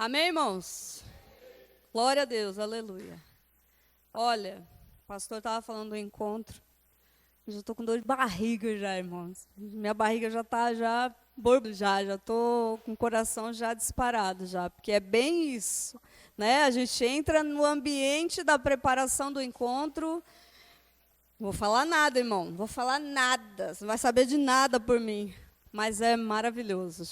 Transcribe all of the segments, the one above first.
Amém, irmãos? Glória a Deus, aleluia. Olha, o pastor estava falando do encontro. Eu já estou com dor de barriga já, irmãos. Minha barriga já está já estou com o coração já disparado já, porque é bem isso, né? A gente entra no ambiente da preparação do encontro. Não vou falar nada, irmão, não vou falar nada, você não vai saber de nada por mim. Mas é maravilhoso,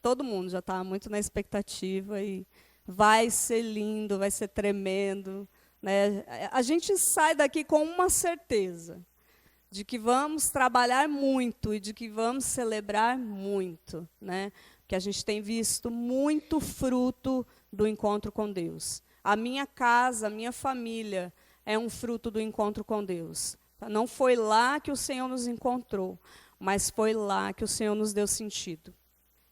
todo mundo já está muito na expectativa e vai ser lindo, vai ser tremendo, né? A gente sai daqui com uma certeza, de que vamos trabalhar muito e de que vamos celebrar muito, né? Porque a gente tem visto muito fruto do encontro com Deus. A minha casa, a minha família é um fruto do encontro com Deus. Não foi lá que o Senhor nos encontrou, mas foi lá que o Senhor nos deu sentido.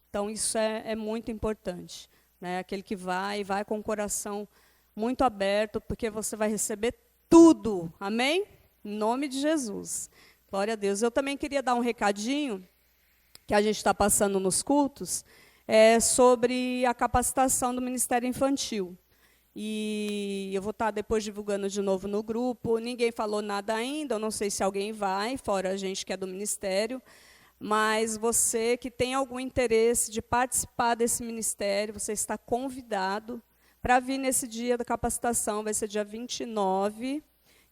Então, isso é muito importante, né? Aquele que vai com o coração muito aberto, porque você vai receber tudo, amém? Em nome de Jesus. Glória a Deus. Eu também queria dar um recadinho, que a gente está passando nos cultos, sobre a capacitação do Ministério Infantil. E eu vou estar depois divulgando de novo no grupo. Ninguém falou nada ainda, eu não sei se alguém vai, fora a gente que é do ministério, mas você que tem algum interesse de participar desse ministério, você está convidado para vir nesse dia da capacitação, vai ser dia 29,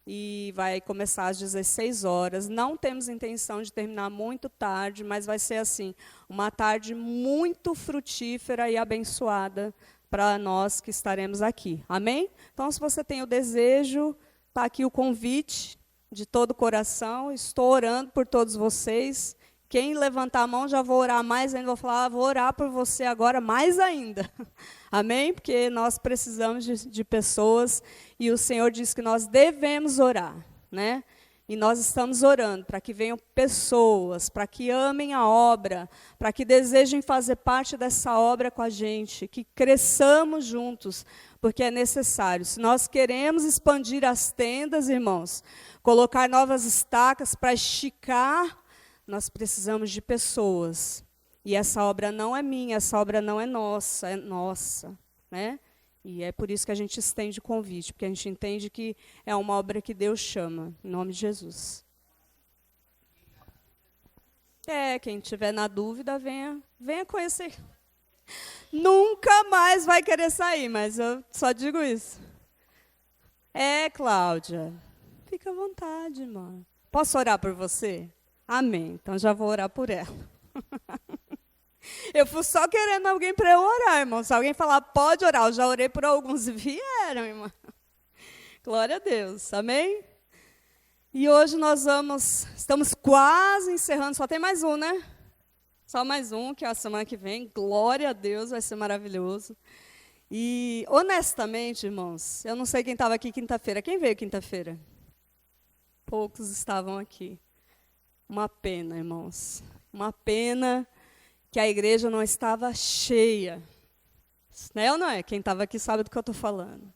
e vai começar às 16 horas. Não temos intenção de terminar muito tarde, mas vai ser assim, uma tarde muito frutífera e abençoada para nós que estaremos aqui. Amém? Então, se você tem o desejo, está aqui o convite de todo o coração. Estou orando por todos vocês. Quem levantar a mão, já vou orar mais ainda. Vou falar, vou orar por você agora mais ainda. Amém? Porque nós precisamos de pessoas e o Senhor diz que nós devemos orar, né? E nós estamos orando para que venham pessoas, para que amem a obra, para que desejem fazer parte dessa obra com a gente, que cresçamos juntos, porque é necessário. Se nós queremos expandir as tendas, irmãos, colocar novas estacas para esticar, nós precisamos de pessoas. E essa obra não é minha, essa obra não é nossa, né? E é por isso que a gente estende o convite, porque a gente entende que é uma obra que Deus chama, em nome de Jesus. Quem tiver na dúvida, venha conhecer. Nunca mais vai querer sair, mas eu só digo isso. Cláudia, fica à vontade, irmã. Posso orar por você? Amém, então já vou orar por ela. Eu fui só querendo alguém para eu orar, irmão. Se alguém falar, pode orar. Eu já orei por alguns e vieram, irmão. Glória a Deus, amém? E hoje estamos quase encerrando, só tem mais um, né? Só mais um, que é a semana que vem. Glória a Deus, vai ser maravilhoso. E, honestamente, irmãos, eu não sei quem estava aqui quinta-feira. Quem veio quinta-feira? Poucos estavam aqui. Uma pena, irmãos. Uma pena que a igreja não estava cheia. Né ou não é? Quem estava aqui sabe do que eu estou falando.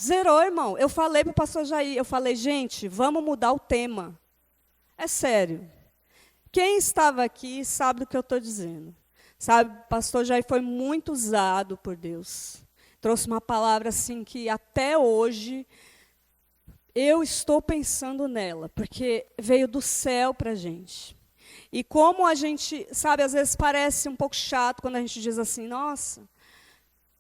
Zerou, irmão. Eu falei para o pastor Jair, eu falei, gente, vamos mudar o tema. É sério. Quem estava aqui sabe do que eu estou dizendo. Sabe, o pastor Jair foi muito usado por Deus. Trouxe uma palavra assim que até hoje eu estou pensando nela, porque veio do céu para a gente. E como a gente, sabe, às vezes parece um pouco chato quando a gente diz assim, nossa,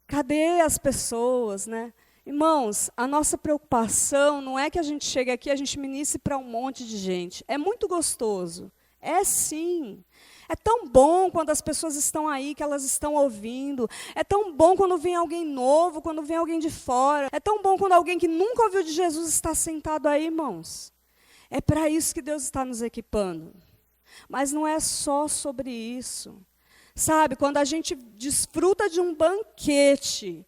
cadê as pessoas, né? Irmãos, a nossa preocupação não é que a gente chegue aqui e a gente ministre para um monte de gente. É muito gostoso. É sim. É tão bom quando as pessoas estão aí, que elas estão ouvindo. É tão bom quando vem alguém novo, quando vem alguém de fora. É tão bom quando alguém que nunca ouviu de Jesus está sentado aí, irmãos. É para isso que Deus está nos equipando. Mas não é só sobre isso. Sabe, quando a gente desfruta de um banquete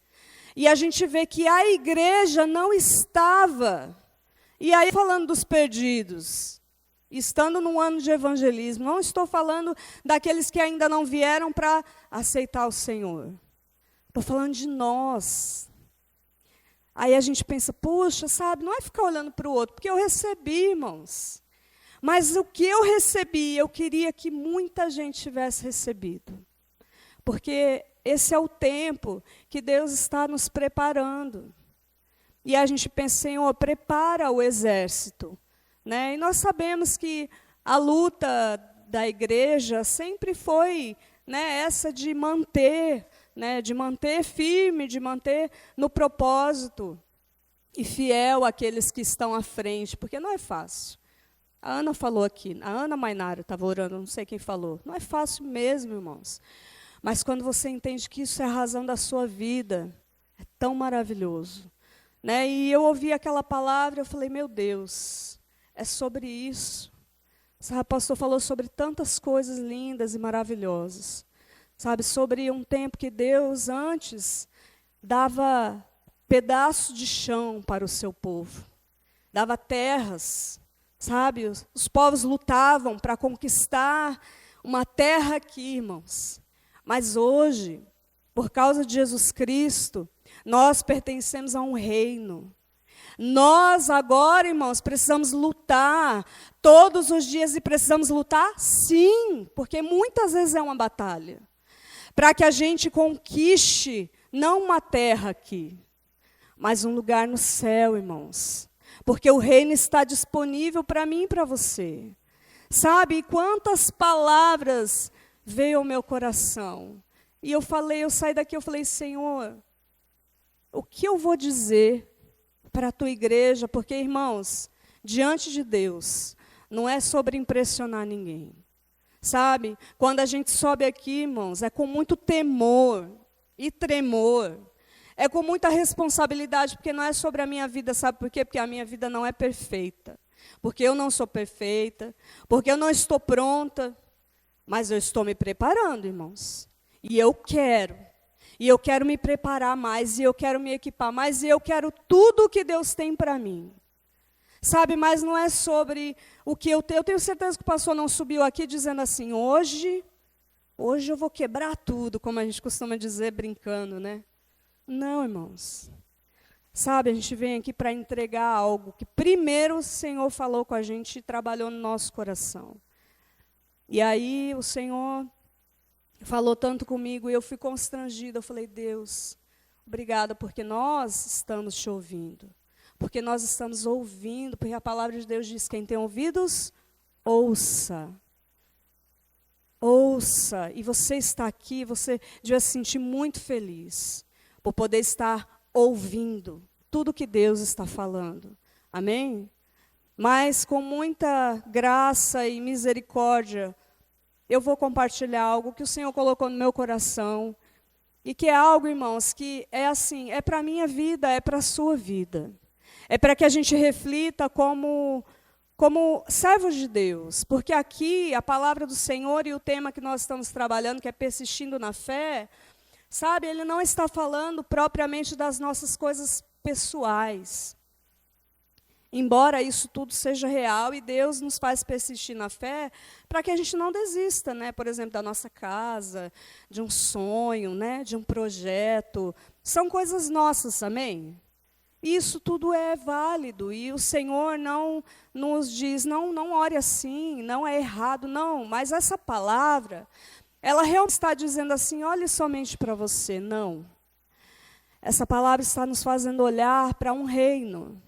e a gente vê que a igreja não estava, e aí falando dos perdidos, estando num ano de evangelismo, não estou falando daqueles que ainda não vieram para aceitar o Senhor. Estou falando de nós. Aí a gente pensa, puxa, sabe, não é ficar olhando para o outro, porque eu recebi, irmãos. Mas o que eu recebi, eu queria que muita gente tivesse recebido. Porque esse é o tempo que Deus está nos preparando. E a gente pensa, Senhor, prepara o exército, né? E nós sabemos que a luta da igreja sempre foi, né, essa de manter, né, de manter firme, de manter no propósito e fiel àqueles que estão à frente, porque não é fácil. A Ana falou aqui, a Ana Mainara estava orando, não sei quem falou. Não é fácil mesmo, irmãos. Mas quando você entende que isso é a razão da sua vida, é tão maravilhoso. Né? E eu ouvi aquela palavra, eu falei, meu Deus, é sobre isso. Sabe, o pastor falou sobre tantas coisas lindas e maravilhosas. Sabe, sobre um tempo que Deus antes dava pedaços de chão para o seu povo. Dava terras, sabe? Os povos lutavam para conquistar uma terra aqui, irmãos. Mas hoje, por causa de Jesus Cristo, nós pertencemos a um reino. Nós agora, irmãos, precisamos lutar todos os dias e precisamos lutar, sim, porque muitas vezes é uma batalha. Para que a gente conquiste não uma terra aqui, mas um lugar no céu, irmãos. Porque o reino está disponível para mim e para você. Sabe, quantas palavras veio ao meu coração. E eu saí daqui, eu falei, Senhor, o que eu vou dizer para a tua igreja? Porque, irmãos, diante de Deus, não é sobre impressionar ninguém. Sabe, quando a gente sobe aqui, irmãos, é com muito temor e tremor. É com muita responsabilidade, porque não é sobre a minha vida, sabe por quê? Porque a minha vida não é perfeita. Porque eu não sou perfeita, porque eu não estou pronta, mas eu estou me preparando, irmãos. E eu quero me preparar mais, e eu quero me equipar mais, e eu quero tudo o que Deus tem para mim. Sabe, mas não é sobre o que eu tenho. Eu tenho certeza que o pastor não subiu aqui dizendo assim, hoje eu vou quebrar tudo, como a gente costuma dizer, brincando, né? Não, irmãos. Sabe, a gente vem aqui para entregar algo que primeiro o Senhor falou com a gente e trabalhou no nosso coração. E aí o Senhor falou tanto comigo e eu fui constrangida. Eu falei, Deus, obrigada, porque nós estamos te ouvindo. Porque nós estamos ouvindo, porque a palavra de Deus diz, quem tem ouvidos, ouça. Ouça. E você está aqui, você devia se sentir muito feliz por poder estar ouvindo tudo que Deus está falando. Amém? Mas com muita graça e misericórdia, eu vou compartilhar algo que o Senhor colocou no meu coração. E que é algo, irmãos, que é assim, é para a minha vida, é para a sua vida. É para que a gente reflita como servos de Deus. Porque aqui, a palavra do Senhor e o tema que nós estamos trabalhando, que é persistindo na fé, sabe, ele não está falando propriamente das nossas coisas pessoais. Embora isso tudo seja real e Deus nos faz persistir na fé, para que a gente não desista, né? Por exemplo, da nossa casa, de um sonho, né? De um projeto. São coisas nossas, amém? Isso tudo é válido e o Senhor não nos diz, não ore assim, não é errado, não. Mas essa palavra, ela realmente está dizendo assim, olhe somente para você, não. Essa palavra está nos fazendo olhar para um reino,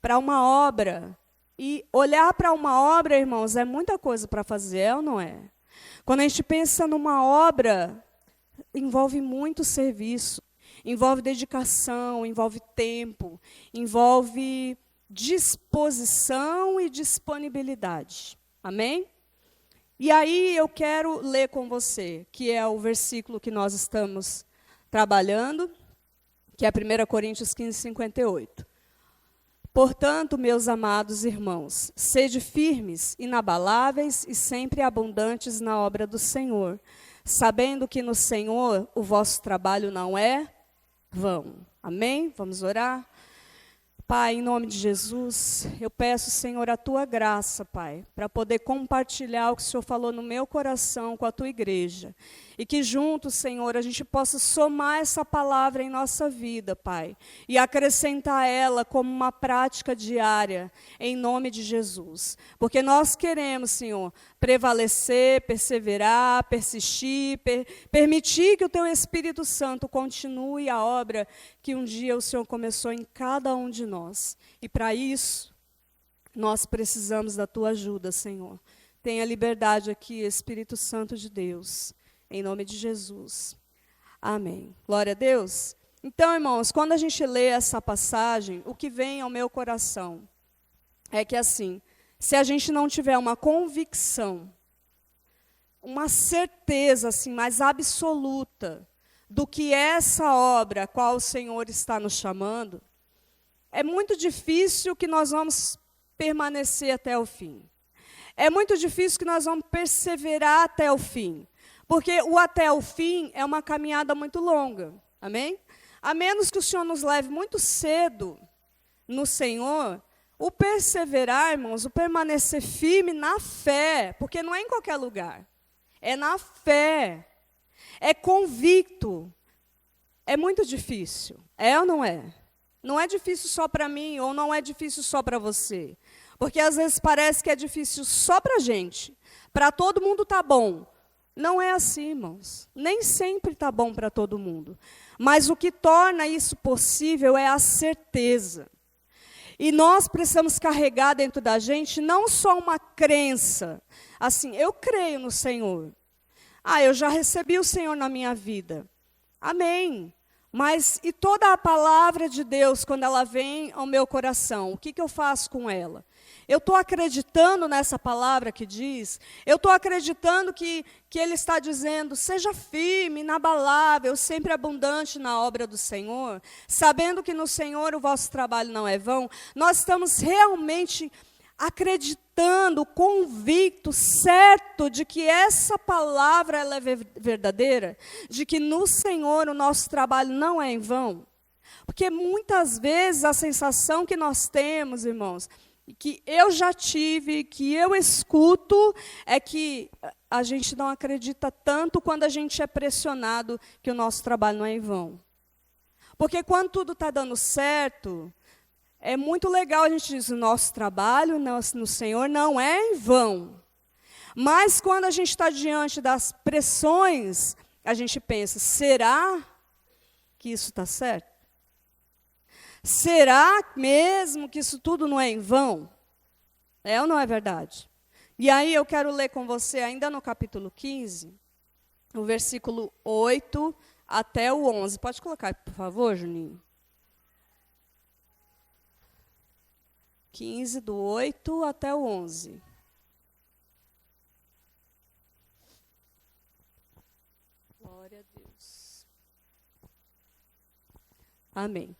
para uma obra. E olhar para uma obra, irmãos, é muita coisa para fazer, é ou não é? Quando a gente pensa numa obra, envolve muito serviço, envolve dedicação, envolve tempo, envolve disposição e disponibilidade. Amém? E aí eu quero ler com você, que é o versículo que nós estamos trabalhando, que é 1 Coríntios 15, 58. Portanto, meus amados irmãos, sede firmes, inabaláveis e sempre abundantes na obra do Senhor, sabendo que no Senhor o vosso trabalho não é vão. Amém? Vamos orar? Pai, em nome de Jesus, eu peço, Senhor, a Tua graça, Pai, para poder compartilhar o que o Senhor falou no meu coração com a Tua igreja. E que juntos, Senhor, a gente possa somar essa palavra em nossa vida, Pai, e acrescentar ela como uma prática diária, em nome de Jesus. Porque nós queremos, Senhor, prevalecer, perseverar, persistir, permitir que o Teu Espírito Santo continue a obra que um dia o Senhor começou em cada um de nós. E para isso, nós precisamos da Tua ajuda, Senhor. Tenha liberdade aqui, Espírito Santo de Deus, em nome de Jesus. Amém. Glória a Deus. Então, irmãos, quando a gente lê essa passagem, o que vem ao meu coração é que, assim, se a gente não tiver uma convicção, uma certeza, assim, mais absoluta do que é essa obra a qual o Senhor está nos chamando, é muito difícil que nós vamos permanecer até o fim. É muito difícil que nós vamos perseverar até o fim. Porque o até o fim é uma caminhada muito longa. Amém? A menos que o Senhor nos leve muito cedo no Senhor, o perseverar, irmãos, o permanecer firme na fé, porque não é em qualquer lugar. É na fé. É convicto. É muito difícil. É ou não é? Não é difícil só para mim, ou não é difícil só para você. Porque às vezes parece que é difícil só para a gente. Para todo mundo tá bom. Não é assim, irmãos. Nem sempre está bom para todo mundo. Mas o que torna isso possível é a certeza. E nós precisamos carregar dentro da gente não só uma crença. Assim, eu creio no Senhor. Eu já recebi o Senhor na minha vida. Amém. Mas e toda a palavra de Deus, quando ela vem ao meu coração, o que eu faço com ela? Eu estou acreditando nessa palavra que diz, eu estou acreditando que Ele está dizendo, seja firme, inabalável, sempre abundante na obra do Senhor, sabendo que no Senhor o vosso trabalho não é vão. Nós estamos realmente acreditando, convicto, certo de que essa palavra ela é verdadeira, de que no Senhor o nosso trabalho não é em vão. Porque muitas vezes a sensação que nós temos, irmãos, que eu já tive, que eu escuto, é que a gente não acredita tanto quando a gente é pressionado que o nosso trabalho não é em vão. Porque quando tudo está dando certo, é muito legal a gente dizer, o nosso trabalho no Senhor não é em vão. Mas quando a gente está diante das pressões, a gente pensa, será que isso está certo? Será mesmo que isso tudo não é em vão? É ou não é verdade? E aí eu quero ler com você, ainda no capítulo 15, o versículo 8 até o 11. Pode colocar, por favor, Juninho? 15, do 8 até o 11. Glória a Deus. Amém.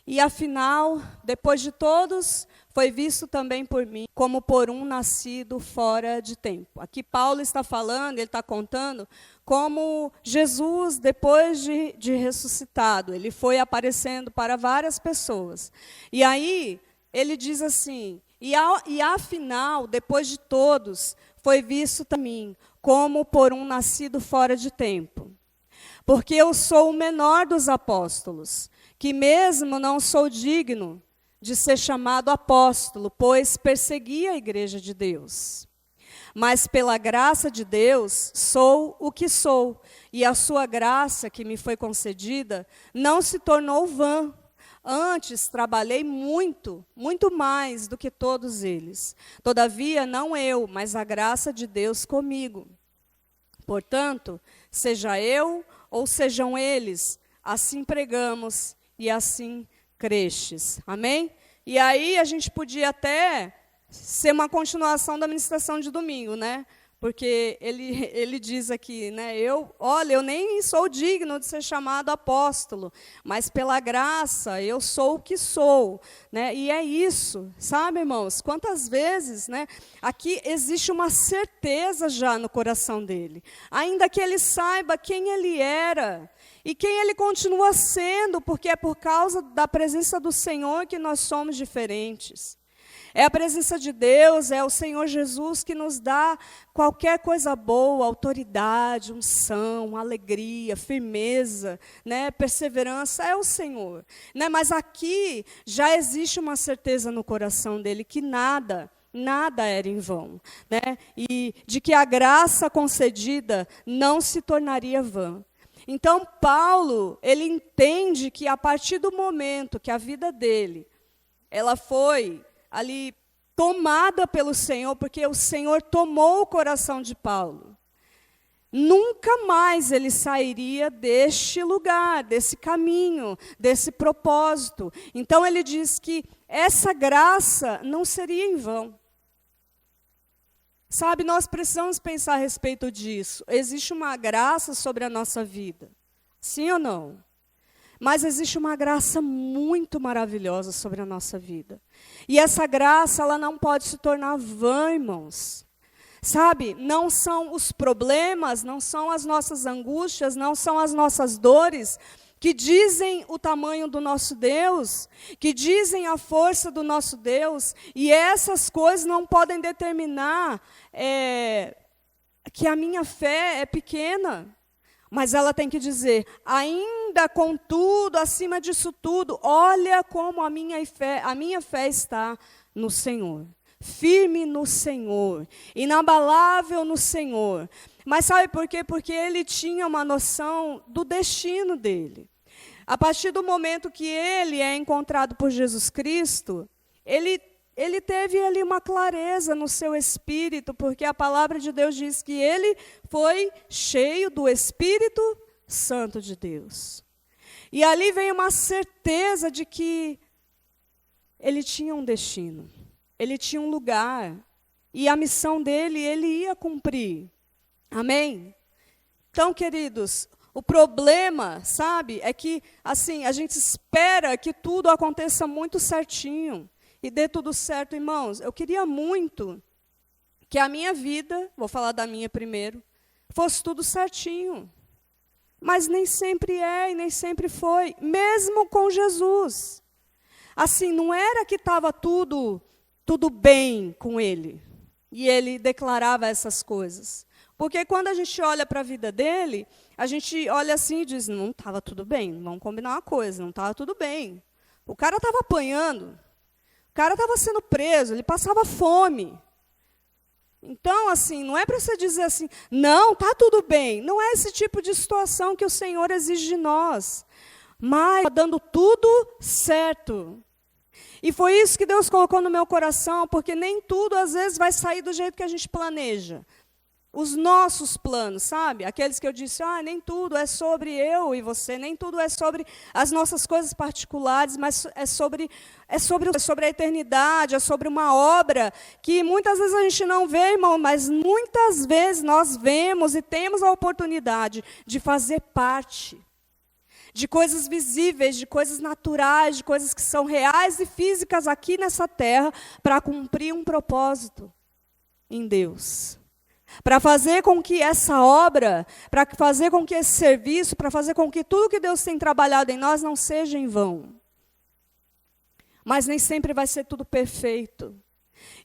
E afinal, depois de todos, foi visto também por mim, como por um nascido fora de tempo. Aqui Paulo está falando, ele está contando, como Jesus, depois de ressuscitado, ele foi aparecendo para várias pessoas. E aí, ele diz assim, e afinal, depois de todos, foi visto também, como por um nascido fora de tempo. Porque eu sou o menor dos apóstolos, que mesmo não sou digno de ser chamado apóstolo, pois persegui a igreja de Deus. Mas pela graça de Deus, sou o que sou, e a sua graça que me foi concedida não se tornou vã. Antes trabalhei muito, muito mais do que todos eles. Todavia, não eu, mas a graça de Deus comigo. Portanto, seja eu ou sejam eles, assim pregamos e assim crestes. Amém? E aí a gente podia até ser uma continuação da ministração de domingo, né? Porque ele diz aqui, né? Eu nem sou digno de ser chamado apóstolo, mas pela graça eu sou o que sou, né? E é isso, sabe, irmãos? Quantas vezes, né? Aqui existe uma certeza já no coração dele, ainda que ele saiba quem ele era. e quem Ele continua sendo, porque é por causa da presença do Senhor que nós somos diferentes. É a presença de Deus, é o Senhor Jesus que nos dá qualquer coisa boa, autoridade, unção, alegria, firmeza, né, perseverança, é o Senhor. Né? Mas aqui já existe uma certeza no coração dele que nada era em vão. Né? E de que a graça concedida não se tornaria vã. Então, Paulo, ele entende que a partir do momento que a vida dele, ela foi ali tomada pelo Senhor, porque o Senhor tomou o coração de Paulo. Nunca mais ele sairia deste lugar, desse caminho, desse propósito. Então ele diz que essa graça não seria em vão. Sabe, nós precisamos pensar a respeito disso. Existe uma graça sobre a nossa vida. Sim ou não? Mas existe uma graça muito maravilhosa sobre a nossa vida. E essa graça, ela não pode se tornar vã, irmãos. Sabe, não são os problemas, não são as nossas angústias, não são as nossas dores que dizem o tamanho do nosso Deus, que dizem a força do nosso Deus, e essas coisas não podem determinar que a minha fé é pequena. Mas ela tem que dizer, ainda contudo, acima disso tudo, olha como a minha fé está no Senhor. Firme no Senhor, inabalável no Senhor. Mas sabe por quê? Porque ele tinha uma noção do destino dele. A partir do momento que ele é encontrado por Jesus Cristo, ele teve ali uma clareza no seu espírito, porque a palavra de Deus diz que ele foi cheio do Espírito Santo de Deus. E ali vem uma certeza de que ele tinha um destino, ele tinha um lugar, e a missão dele ele ia cumprir. Amém? Então, queridos, o problema, sabe, é que assim, a gente espera que tudo aconteça muito certinho. E dê tudo certo, irmãos. Eu queria muito que a minha vida, vou falar da minha primeiro, fosse tudo certinho. Mas nem sempre é e nem sempre foi, mesmo com Jesus. Assim, não era que estava tudo bem com ele. E ele declarava essas coisas. Porque quando a gente olha para a vida dele, a gente olha assim e diz, não estava tudo bem, vamos combinar uma coisa, não estava tudo bem. O cara estava apanhando. O cara estava sendo preso, ele passava fome. Então, assim, não é para você dizer assim, não, está tudo bem. Não é esse tipo de situação que o Senhor exige de nós. Mas dando tudo certo. E foi isso que Deus colocou no meu coração, porque nem tudo, às vezes, vai sair do jeito que a gente planeja. Os nossos planos, sabe? Aqueles que eu disse, nem tudo é sobre eu e você, nem tudo é sobre as nossas coisas particulares, mas é sobre a eternidade, é sobre uma obra que muitas vezes a gente não vê, irmão, mas muitas vezes nós vemos e temos a oportunidade de fazer parte de coisas visíveis, de coisas naturais, de coisas que são reais e físicas aqui nessa terra para cumprir um propósito em Deus. Para fazer com que essa obra, para fazer com que esse serviço, para fazer com que tudo que Deus tem trabalhado em nós não seja em vão. Mas nem sempre vai ser tudo perfeito.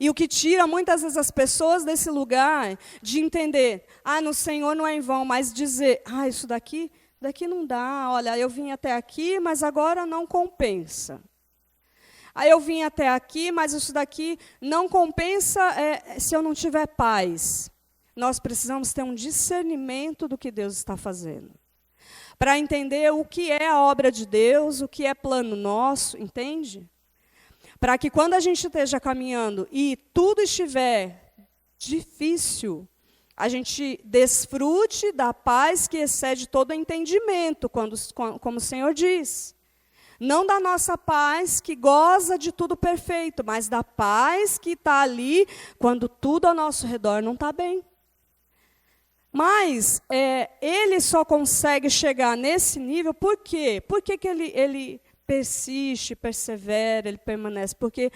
E o que tira muitas vezes as pessoas desse lugar de entender, no Senhor não é em vão, mas dizer, isso daqui não dá, olha, eu vim até aqui, mas agora não compensa. Eu vim até aqui, mas isso daqui não compensa se eu não tiver paz. Nós precisamos ter um discernimento do que Deus está fazendo. Para entender o que é a obra de Deus, o que é plano nosso, entende? Para que quando a gente esteja caminhando e tudo estiver difícil, a gente desfrute da paz que excede todo entendimento, como o Senhor diz. Não da nossa paz que goza de tudo perfeito, mas da paz que está ali quando tudo ao nosso redor não está bem. Mas ele só consegue chegar nesse nível, por quê? Por que ele persiste, persevera, ele permanece? Porque,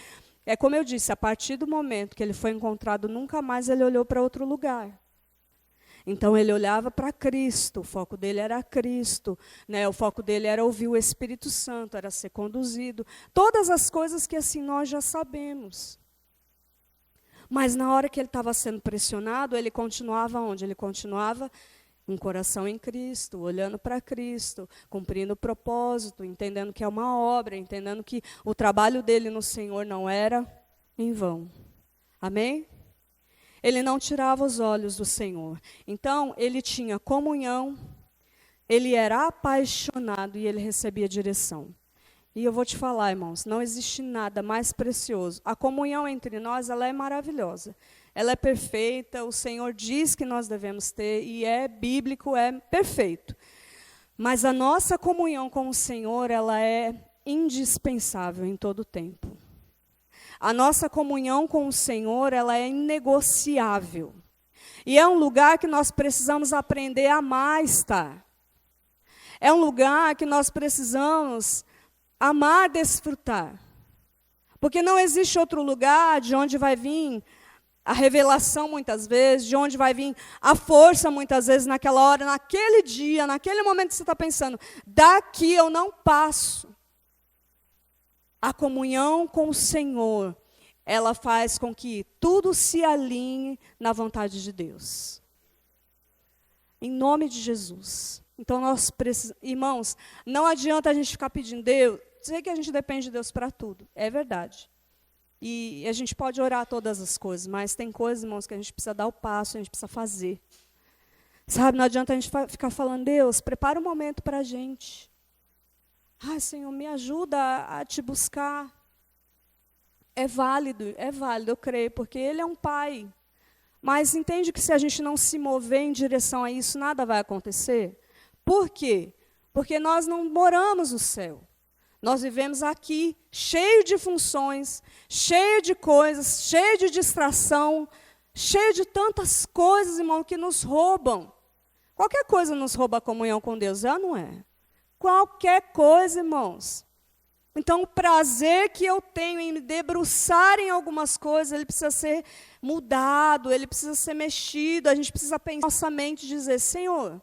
como eu disse, a partir do momento que ele foi encontrado, nunca mais ele olhou para outro lugar. Então ele olhava para Cristo, o foco dele era Cristo, né? O foco dele era ouvir o Espírito Santo, era ser conduzido. Todas as coisas que assim nós já sabemos. Mas na hora que ele estava sendo pressionado, ele continuava onde? Ele continuava um coração em Cristo, olhando para Cristo, cumprindo o propósito, entendendo que é uma obra, entendendo que o trabalho dele no Senhor não era em vão. Amém? Ele não tirava os olhos do Senhor. Então, ele tinha comunhão, ele era apaixonado e ele recebia direção. E eu vou te falar, irmãos, não existe nada mais precioso. A comunhão entre nós, ela é maravilhosa. Ela é perfeita, o Senhor diz que nós devemos ter, e é bíblico, é perfeito. Mas a nossa comunhão com o Senhor, ela é indispensável em todo o tempo. A nossa comunhão com o Senhor, ela é inegociável. E é um lugar que nós precisamos aprender a amar estar. É um lugar que nós precisamos amar, desfrutar. Porque não existe outro lugar de onde vai vir a revelação muitas vezes, de onde vai vir a força muitas vezes naquela hora, naquele dia, naquele momento que você está pensando, daqui eu não passo. A comunhão com o Senhor, ela faz com que tudo se alinhe na vontade de Deus. Em nome de Jesus. Então nós precisamos, irmãos, não adianta a gente ficar pedindo Deus, sei que a gente depende de Deus para tudo, é verdade. E a gente pode orar todas as coisas, mas tem coisas, irmãos, que a gente precisa dar o passo, a gente precisa fazer. Sabe, não adianta a gente ficar falando, Deus, prepara um momento para a gente. Ai, Senhor, me ajuda a te buscar. É válido, eu creio, porque Ele é um Pai. Mas entende que se a gente não se mover em direção a isso, nada vai acontecer? Por quê? Porque nós não moramos no céu. Nós vivemos aqui, cheio de funções, cheio de coisas, cheio de distração, cheio de tantas coisas, irmão, que nos roubam. Qualquer coisa nos rouba a comunhão com Deus, é ou não é? Qualquer coisa, irmãos. Então, o prazer que eu tenho em me debruçar em algumas coisas, ele precisa ser mudado, ele precisa ser mexido, a gente precisa pensar na nossa mente e dizer, Senhor,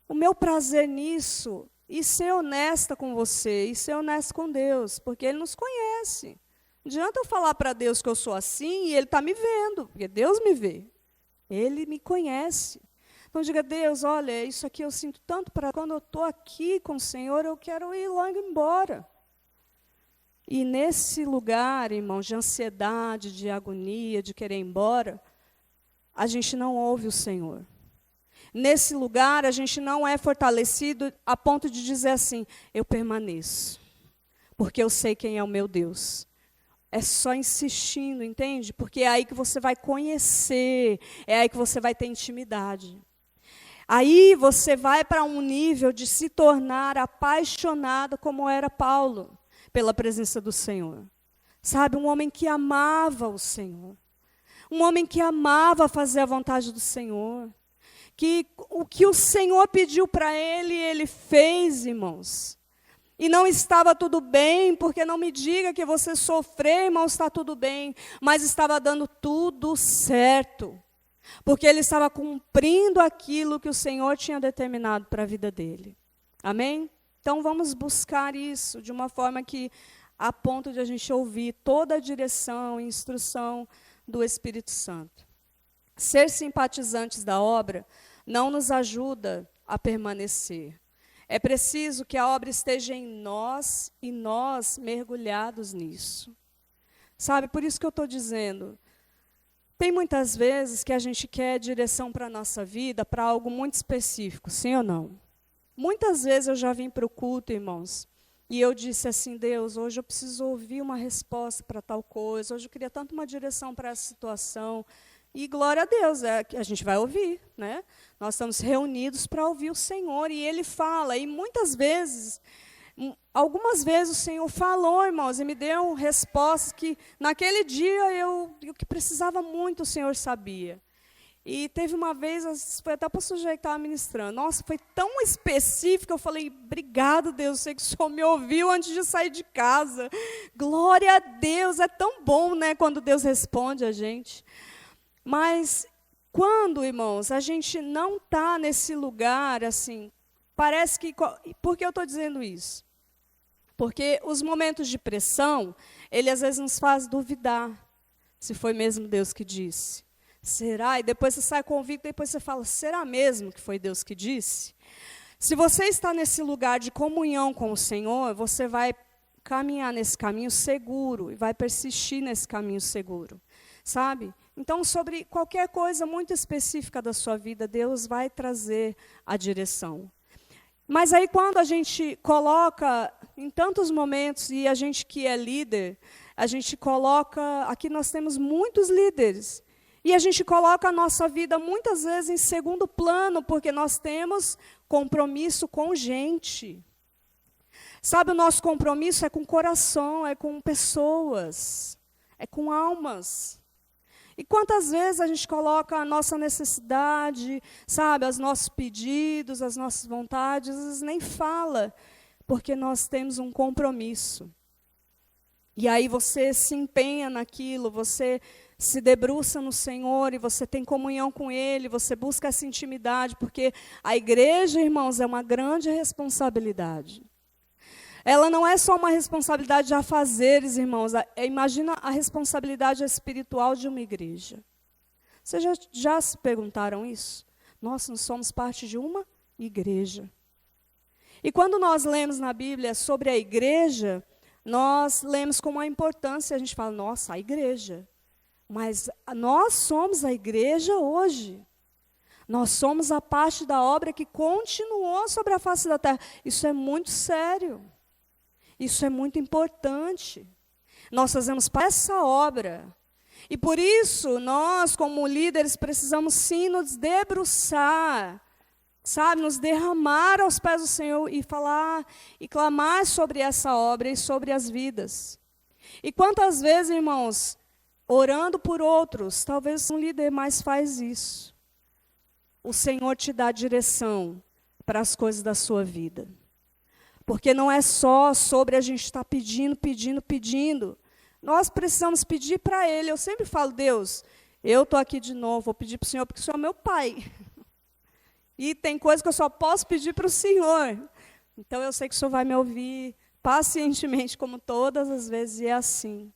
o meu prazer nisso, e ser honesta com você, e ser honesta com Deus, porque Ele nos conhece. Não adianta eu falar para Deus que eu sou assim, e Ele está me vendo, porque Deus me vê. Ele me conhece. Então diga, Deus, olha, isso aqui eu sinto tanto para quando eu estou aqui com o Senhor, eu quero ir logo embora. E nesse lugar, irmão, de ansiedade, de agonia, de querer ir embora, a gente não ouve o Senhor. Nesse lugar, a gente não é fortalecido a ponto de dizer assim, eu permaneço, porque eu sei quem é o meu Deus. É só insistindo, entende? Porque é aí que você vai conhecer, é aí que você vai ter intimidade. Aí você vai para um nível de se tornar apaixonado, como era Paulo, pela presença do Senhor. Sabe, um homem que amava o Senhor. Um homem que amava fazer a vontade do Senhor. Que o que o Senhor pediu para ele, ele fez, irmãos. E não estava tudo bem, porque não me diga que você sofreu, irmão, está tudo bem. Mas estava dando tudo certo. Porque ele estava cumprindo aquilo que o Senhor tinha determinado para a vida dele. Amém? Então vamos buscar isso de uma forma que, a ponto de a gente ouvir toda a direção e instrução do Espírito Santo. Ser simpatizantes da obra não nos ajuda a permanecer. É preciso que a obra esteja em nós e nós mergulhados nisso. Sabe, por isso que eu estou dizendo, tem muitas vezes que a gente quer direção para a nossa vida, para algo muito específico, sim ou não? Muitas vezes eu já vim para o culto, irmãos, e eu disse assim, Deus, hoje eu preciso ouvir uma resposta para tal coisa, hoje eu queria tanto uma direção para essa situação. E glória a Deus, a gente vai ouvir, né? Nós estamos reunidos para ouvir o Senhor, e Ele fala, e muitas vezes, algumas vezes o Senhor falou, irmãos, e me deu respostas que naquele dia eu que precisava muito, o Senhor sabia. E teve uma vez, foi até para o sujeito que estava ministrando, nossa, foi tão específico, eu falei, obrigado Deus, eu sei que o Senhor me ouviu antes de sair de casa. Glória a Deus, é tão bom, né, quando Deus responde a gente. Mas quando, irmãos, a gente não está nesse lugar, assim, parece que... Por que eu estou dizendo isso? Porque os momentos de pressão, ele às vezes nos faz duvidar se foi mesmo Deus que disse. Será? E depois você sai convicto, depois você fala, será mesmo que foi Deus que disse? Se você está nesse lugar de comunhão com o Senhor, você vai caminhar nesse caminho seguro e vai persistir nesse caminho seguro, sabe? Então, sobre qualquer coisa muito específica da sua vida, Deus vai trazer a direção. Mas aí quando a gente coloca em tantos momentos, e a gente que é líder, a gente coloca, aqui nós temos muitos líderes, e a gente coloca a nossa vida muitas vezes em segundo plano, porque nós temos compromisso com gente. Sabe, o nosso compromisso é com o coração, é com pessoas, é com almas. E quantas vezes a gente coloca a nossa necessidade, sabe, os nossos pedidos, as nossas vontades, às vezes nem fala, porque nós temos um compromisso. E aí você se empenha naquilo, você se debruça no Senhor e você tem comunhão com Ele, você busca essa intimidade, porque a igreja, irmãos, é uma grande responsabilidade. Ela não é só uma responsabilidade de afazeres, irmãos. Imagina a responsabilidade espiritual de uma igreja. Vocês já se perguntaram isso? Nós não somos parte de uma igreja. E quando nós lemos na Bíblia sobre a igreja, nós lemos com uma importância, a gente fala, nossa, a igreja. Mas nós somos a igreja hoje. Nós somos a parte da obra que continuou sobre a face da terra. Isso é muito sério. Isso é muito importante. Nós fazemos parte dessa obra. E por isso, nós, como líderes, precisamos sim nos debruçar, sabe, nos derramar aos pés do Senhor e falar e clamar sobre essa obra e sobre as vidas. E quantas vezes, irmãos, orando por outros, talvez um líder mais faz isso. O Senhor te dá direção para as coisas da sua vida. Porque não é só sobre a gente estar pedindo. Nós precisamos pedir para Ele. Eu sempre falo, Deus, eu estou aqui de novo, vou pedir para o Senhor, porque o Senhor é meu Pai. E tem coisas que eu só posso pedir para o Senhor. Então eu sei que o Senhor vai me ouvir pacientemente, como todas as vezes, e é assim.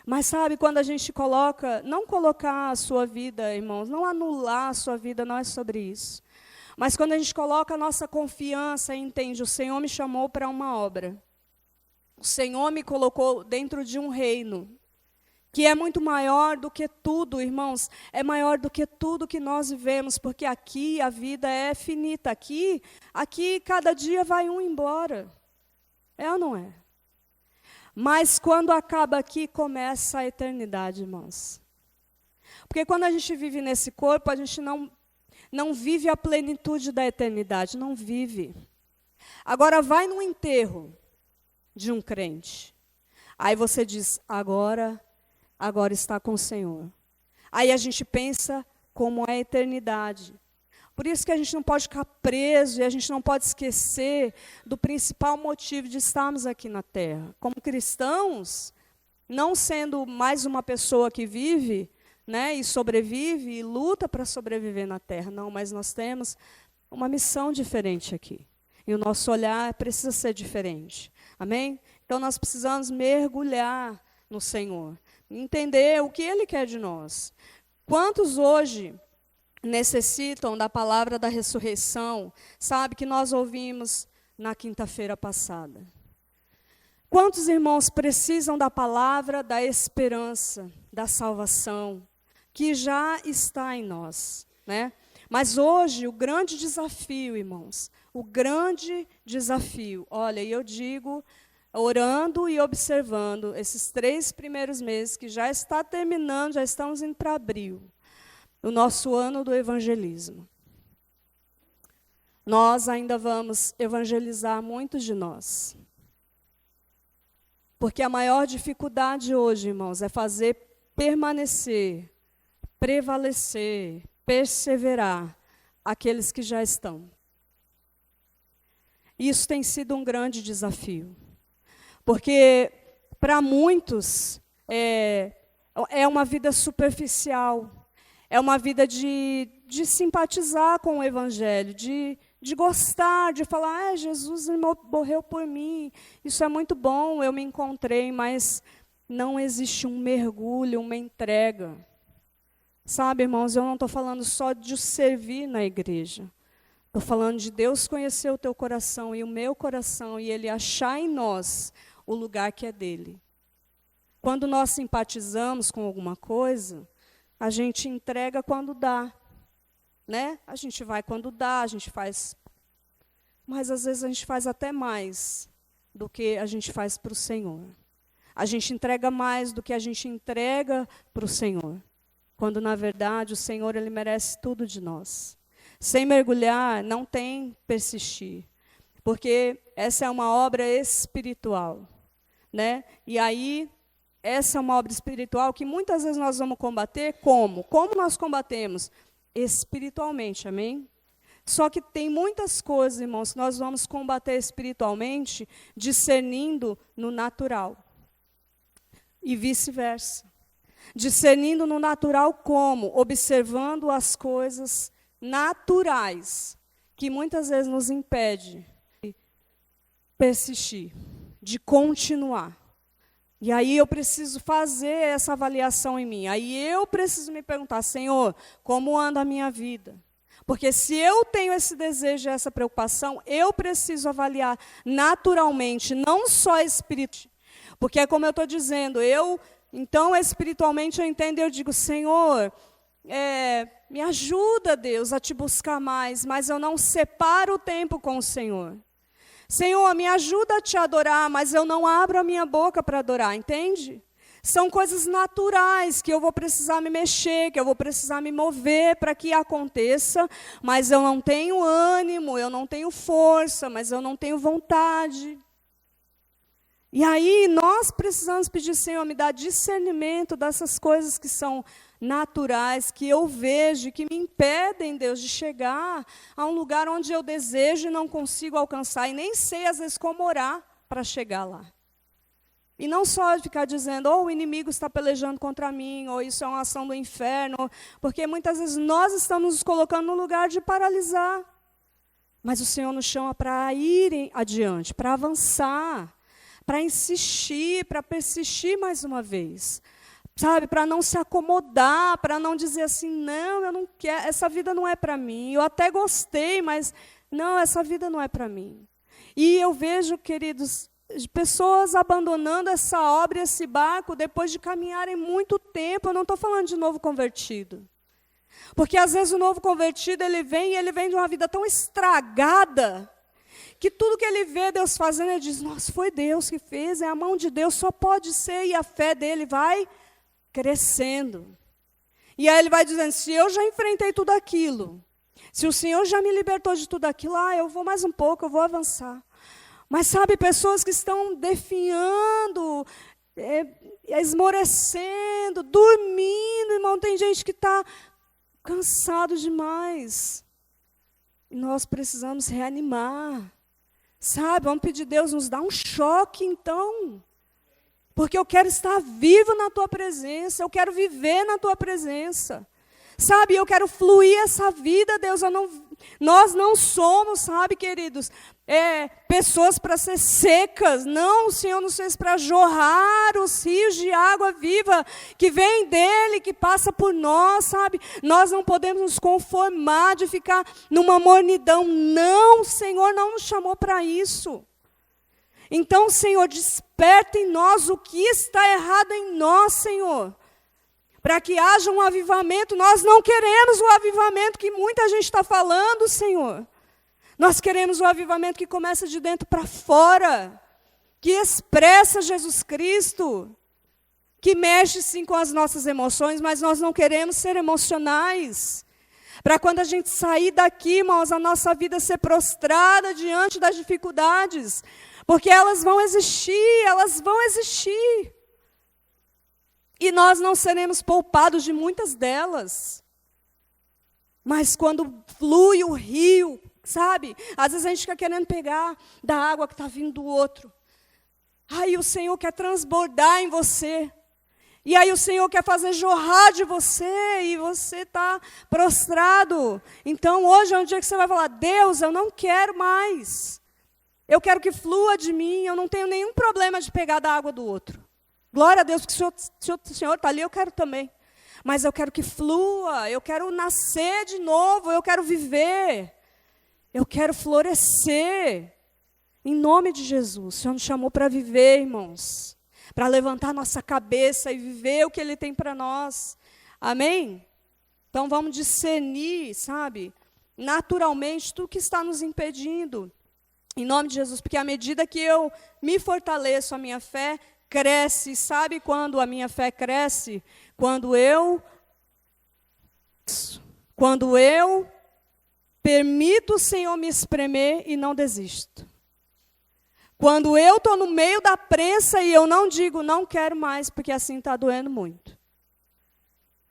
Mas sabe, quando a gente coloca, não colocar a sua vida, irmãos, não anular a sua vida, não é sobre isso. Mas quando a gente coloca a nossa confiança e entende, o Senhor me chamou para uma obra. O Senhor me colocou dentro de um reino, que é muito maior do que tudo, irmãos. É maior do que tudo que nós vivemos, porque aqui a vida é finita. Aqui cada dia vai um embora. É ou não é? Mas quando acaba aqui, começa a eternidade, irmãos. Porque quando a gente vive nesse corpo, a gente não vive a plenitude da eternidade, não vive. Agora vai no enterro de um crente. Aí você diz, agora está com o Senhor. Aí a gente pensa como é a eternidade. Por isso que a gente não pode ficar preso e a gente não pode esquecer do principal motivo de estarmos aqui na terra. Como cristãos, não sendo mais uma pessoa que vive, né, e sobrevive e luta para sobreviver na terra. Não, mas nós temos uma missão diferente aqui. E o nosso olhar precisa ser diferente. Amém? Então nós precisamos mergulhar no Senhor. Entender o que Ele quer de nós. Quantos hoje necessitam da palavra da ressurreição? Sabe, que nós ouvimos na quinta-feira passada. Quantos irmãos precisam da palavra da esperança, da salvação, que já está em nós, né? Mas hoje, o grande desafio, irmãos, o grande desafio, olha, e eu digo, orando e observando esses 3 primeiros meses, que já está terminando, já estamos indo para abril, o nosso ano do evangelismo. Nós ainda vamos evangelizar muitos de nós. Porque a maior dificuldade hoje, irmãos, é fazer permanecer, prevalecer, perseverar aqueles que já estão. Isso tem sido um grande desafio. Porque para muitos é uma vida superficial, É uma vida de simpatizar com o Evangelho, de gostar, de falar, Jesus morreu por mim, isso é muito bom, eu me encontrei, mas não existe um mergulho, uma entrega. Sabe, irmãos, eu não estou falando só de servir na igreja. Estou falando de Deus conhecer o teu coração e o meu coração, e Ele achar em nós o lugar que é dele. Quando nós simpatizamos com alguma coisa, a gente entrega quando dá, né? A gente vai quando dá, a gente faz. Mas às vezes a gente faz até mais do que a gente faz para o Senhor. A gente entrega mais do que a gente entrega para o Senhor. Quando na verdade o Senhor, Ele merece tudo de nós. Sem mergulhar, não tem persistir. Porque essa é uma obra espiritual, né? E aí, essa é uma obra espiritual que muitas vezes nós vamos combater como? Como nós combatemos? Espiritualmente, amém? Só que tem muitas coisas, irmãos, que nós vamos combater espiritualmente, discernindo no natural. E vice-versa. Discernindo no natural como? Observando as coisas naturais, que muitas vezes nos impede de persistir, de continuar. E aí eu preciso fazer essa avaliação em mim. Aí eu preciso me perguntar, Senhor, como anda a minha vida? Porque se eu tenho esse desejo, essa preocupação, eu preciso avaliar naturalmente, não só espiritualmente. Porque é como eu estou dizendo, então espiritualmente eu entendo e eu digo, Senhor, me ajuda, Deus, a te buscar mais, mas eu não separo o tempo com o Senhor. Senhor, me ajuda a te adorar, mas eu não abro a minha boca para adorar, entende? São coisas naturais que eu vou precisar me mexer, que eu vou precisar me mover para que aconteça, mas eu não tenho ânimo, eu não tenho força, mas eu não tenho vontade. E aí nós precisamos pedir, Senhor, me dá discernimento dessas coisas que são naturais, que eu vejo, que me impedem, Deus, de chegar a um lugar onde eu desejo e não consigo alcançar, e nem sei, às vezes, como orar para chegar lá. E não só ficar dizendo, o inimigo está pelejando contra mim, ou isso é uma ação do inferno, porque muitas vezes nós estamos nos colocando no lugar de paralisar. Mas o Senhor nos chama para ir adiante, para avançar, para insistir, para persistir mais uma vez. Sabe, para não se acomodar, para não dizer assim, não, eu não quero, essa vida não é para mim. Eu até gostei, mas não, essa vida não é para mim. E eu vejo, queridos, pessoas abandonando essa obra, esse barco, depois de caminharem muito tempo. Eu não estou falando de novo convertido. Porque às vezes o novo convertido, ele vem de uma vida tão estragada, que tudo que ele vê Deus fazendo, ele diz, nossa, foi Deus que fez, é a mão de Deus, só pode ser, e a fé dele vai crescendo. E aí ele vai dizendo, se eu já enfrentei tudo aquilo, se o Senhor já me libertou de tudo aquilo, eu vou mais um pouco, eu vou avançar. Mas sabe, pessoas que estão definhando, esmorecendo, dormindo, irmão, tem gente que está cansado demais. E nós precisamos reanimar. Sabe, vamos pedir a Deus nos dar um choque, então. Porque eu quero estar vivo na Tua presença, eu quero viver na Tua presença. Sabe, eu quero fluir essa vida, Deus. Nós não somos, sabe, queridos, pessoas para ser secas. Não, o Senhor nos fez para jorrar os rios de água viva que vem dEle, que passa por nós, sabe. Nós não podemos nos conformar de ficar numa mornidão. Não, o Senhor não nos chamou para isso. Então, Senhor, desperta em nós o que está errado em nós, Senhor. Para que haja um avivamento. Nós não queremos o avivamento que muita gente está falando, Senhor. Nós queremos o avivamento que começa de dentro para fora. Que expressa Jesus Cristo. Que mexe sim com as nossas emoções, mas nós não queremos ser emocionais. Para quando a gente sair daqui, irmãos, a nossa vida ser prostrada diante das dificuldades. Porque elas vão existir, elas vão existir. E nós não seremos poupados de muitas delas. Mas quando flui o rio, sabe? Às vezes a gente fica querendo pegar da água que está vindo do outro. Aí o Senhor quer transbordar em você. E aí o Senhor quer fazer jorrar de você e você está prostrado. Então hoje é um dia que você vai falar, Deus, eu não quero mais. Eu quero que flua de mim, eu não tenho nenhum problema de pegar da água do outro. Glória a Deus, porque o Senhor está ali, eu quero também. Mas eu quero que flua, eu quero nascer de novo, eu quero viver. Eu quero florescer. Em nome de Jesus, o Senhor nos chamou para viver, irmãos. Para levantar nossa cabeça e viver o que Ele tem para nós. Amém? Então vamos discernir, sabe? Naturalmente, tudo que está nos impedindo. Em nome de Jesus, porque à medida que eu me fortaleço, a minha fé cresce. Sabe quando a minha fé cresce? Quando eu permito o Senhor me espremer e não desisto. Quando eu estou no meio da prensa e eu não digo, não quero mais, porque assim está doendo muito.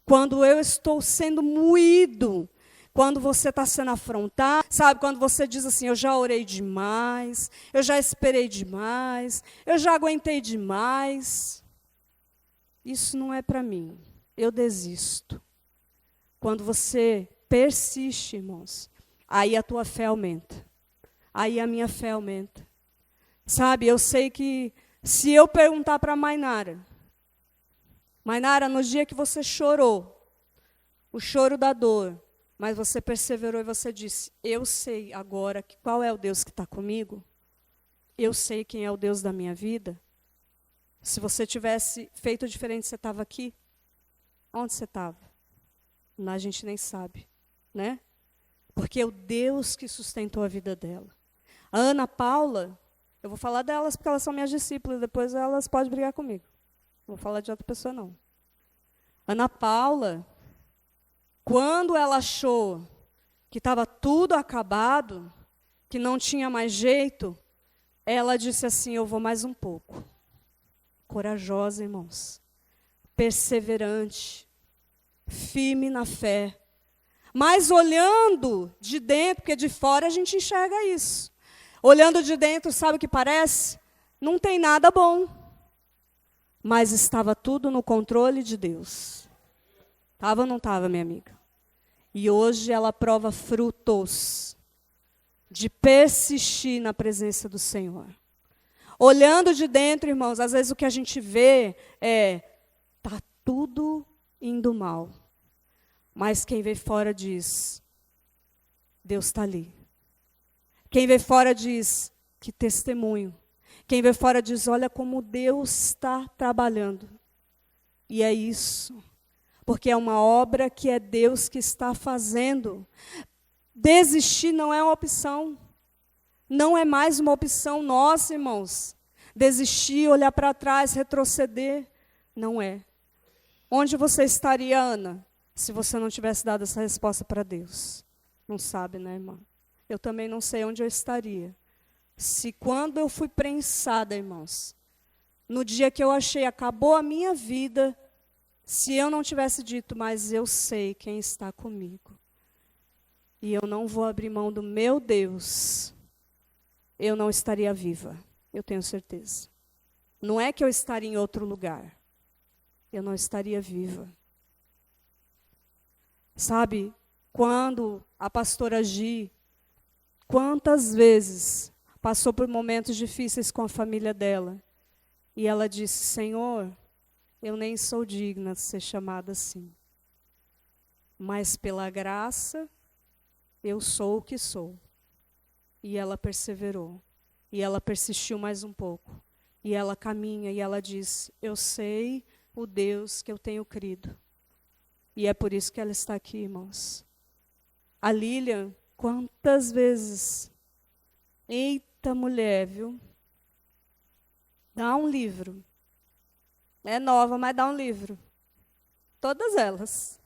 Quando eu estou sendo moído, quando você está sendo afrontado, sabe, quando você diz assim, eu já orei demais, eu já esperei demais, eu já aguentei demais. Isso não é para mim, eu desisto. Quando você persiste, irmãos, aí a tua fé aumenta, aí a minha fé aumenta. Sabe, eu sei que se eu perguntar para Mainara, no dia que você chorou, o choro da dor, mas você perseverou e você disse, eu sei agora qual é o Deus que está comigo, eu sei quem é o Deus da minha vida. Se você tivesse feito diferente, você estava aqui? Onde você estava? A gente nem sabe, né? Porque é o Deus que sustentou a vida dela. A Ana Paula, eu vou falar delas porque elas são minhas discípulas, depois elas podem brigar comigo. Não vou falar de outra pessoa, não. Ana Paula, quando ela achou que estava tudo acabado, que não tinha mais jeito, ela disse assim, eu vou mais um pouco. Corajosa, irmãos. Perseverante. Firme na fé. Mas olhando de dentro, porque de fora a gente enxerga isso. Olhando de dentro, sabe o que parece? Não tem nada bom. Mas estava tudo no controle de Deus. Estava ou não estava, minha amiga? E hoje ela prova frutos de persistir na presença do Senhor. Olhando de dentro, irmãos, às vezes o que a gente vê está tudo indo mal. Mas quem vê fora diz, Deus está ali. Quem vê fora diz, que testemunho. Quem vê fora diz, olha como Deus está trabalhando. E é isso. Porque é uma obra que é Deus que está fazendo. Desistir não é uma opção. Não é mais uma opção nossa, irmãos. Desistir, olhar para trás, retroceder. Não é. Onde você estaria, Ana, se você não tivesse dado essa resposta para Deus? Não sabe, né, irmã? Eu também não sei onde eu estaria. Se quando eu fui prensada, irmãos, no dia que eu achei, acabou a minha vida, se eu não tivesse dito, mas eu sei quem está comigo. E eu não vou abrir mão do meu Deus, eu não estaria viva, eu tenho certeza. Não é que eu estaria em outro lugar, eu não estaria viva. Sabe, quando a pastora Gi, quantas vezes passou por momentos difíceis com a família dela, e ela disse, Senhor, eu nem sou digna de ser chamada assim, mas pela graça, eu sou o que sou. E ela perseverou, e ela persistiu mais um pouco, e ela caminha, e ela diz, eu sei o Deus que eu tenho crido. E é por isso que ela está aqui, irmãos. A Lilian, quantas vezes, eita mulher, viu? Dá um livro. É nova, mas dá um livro. Todas elas.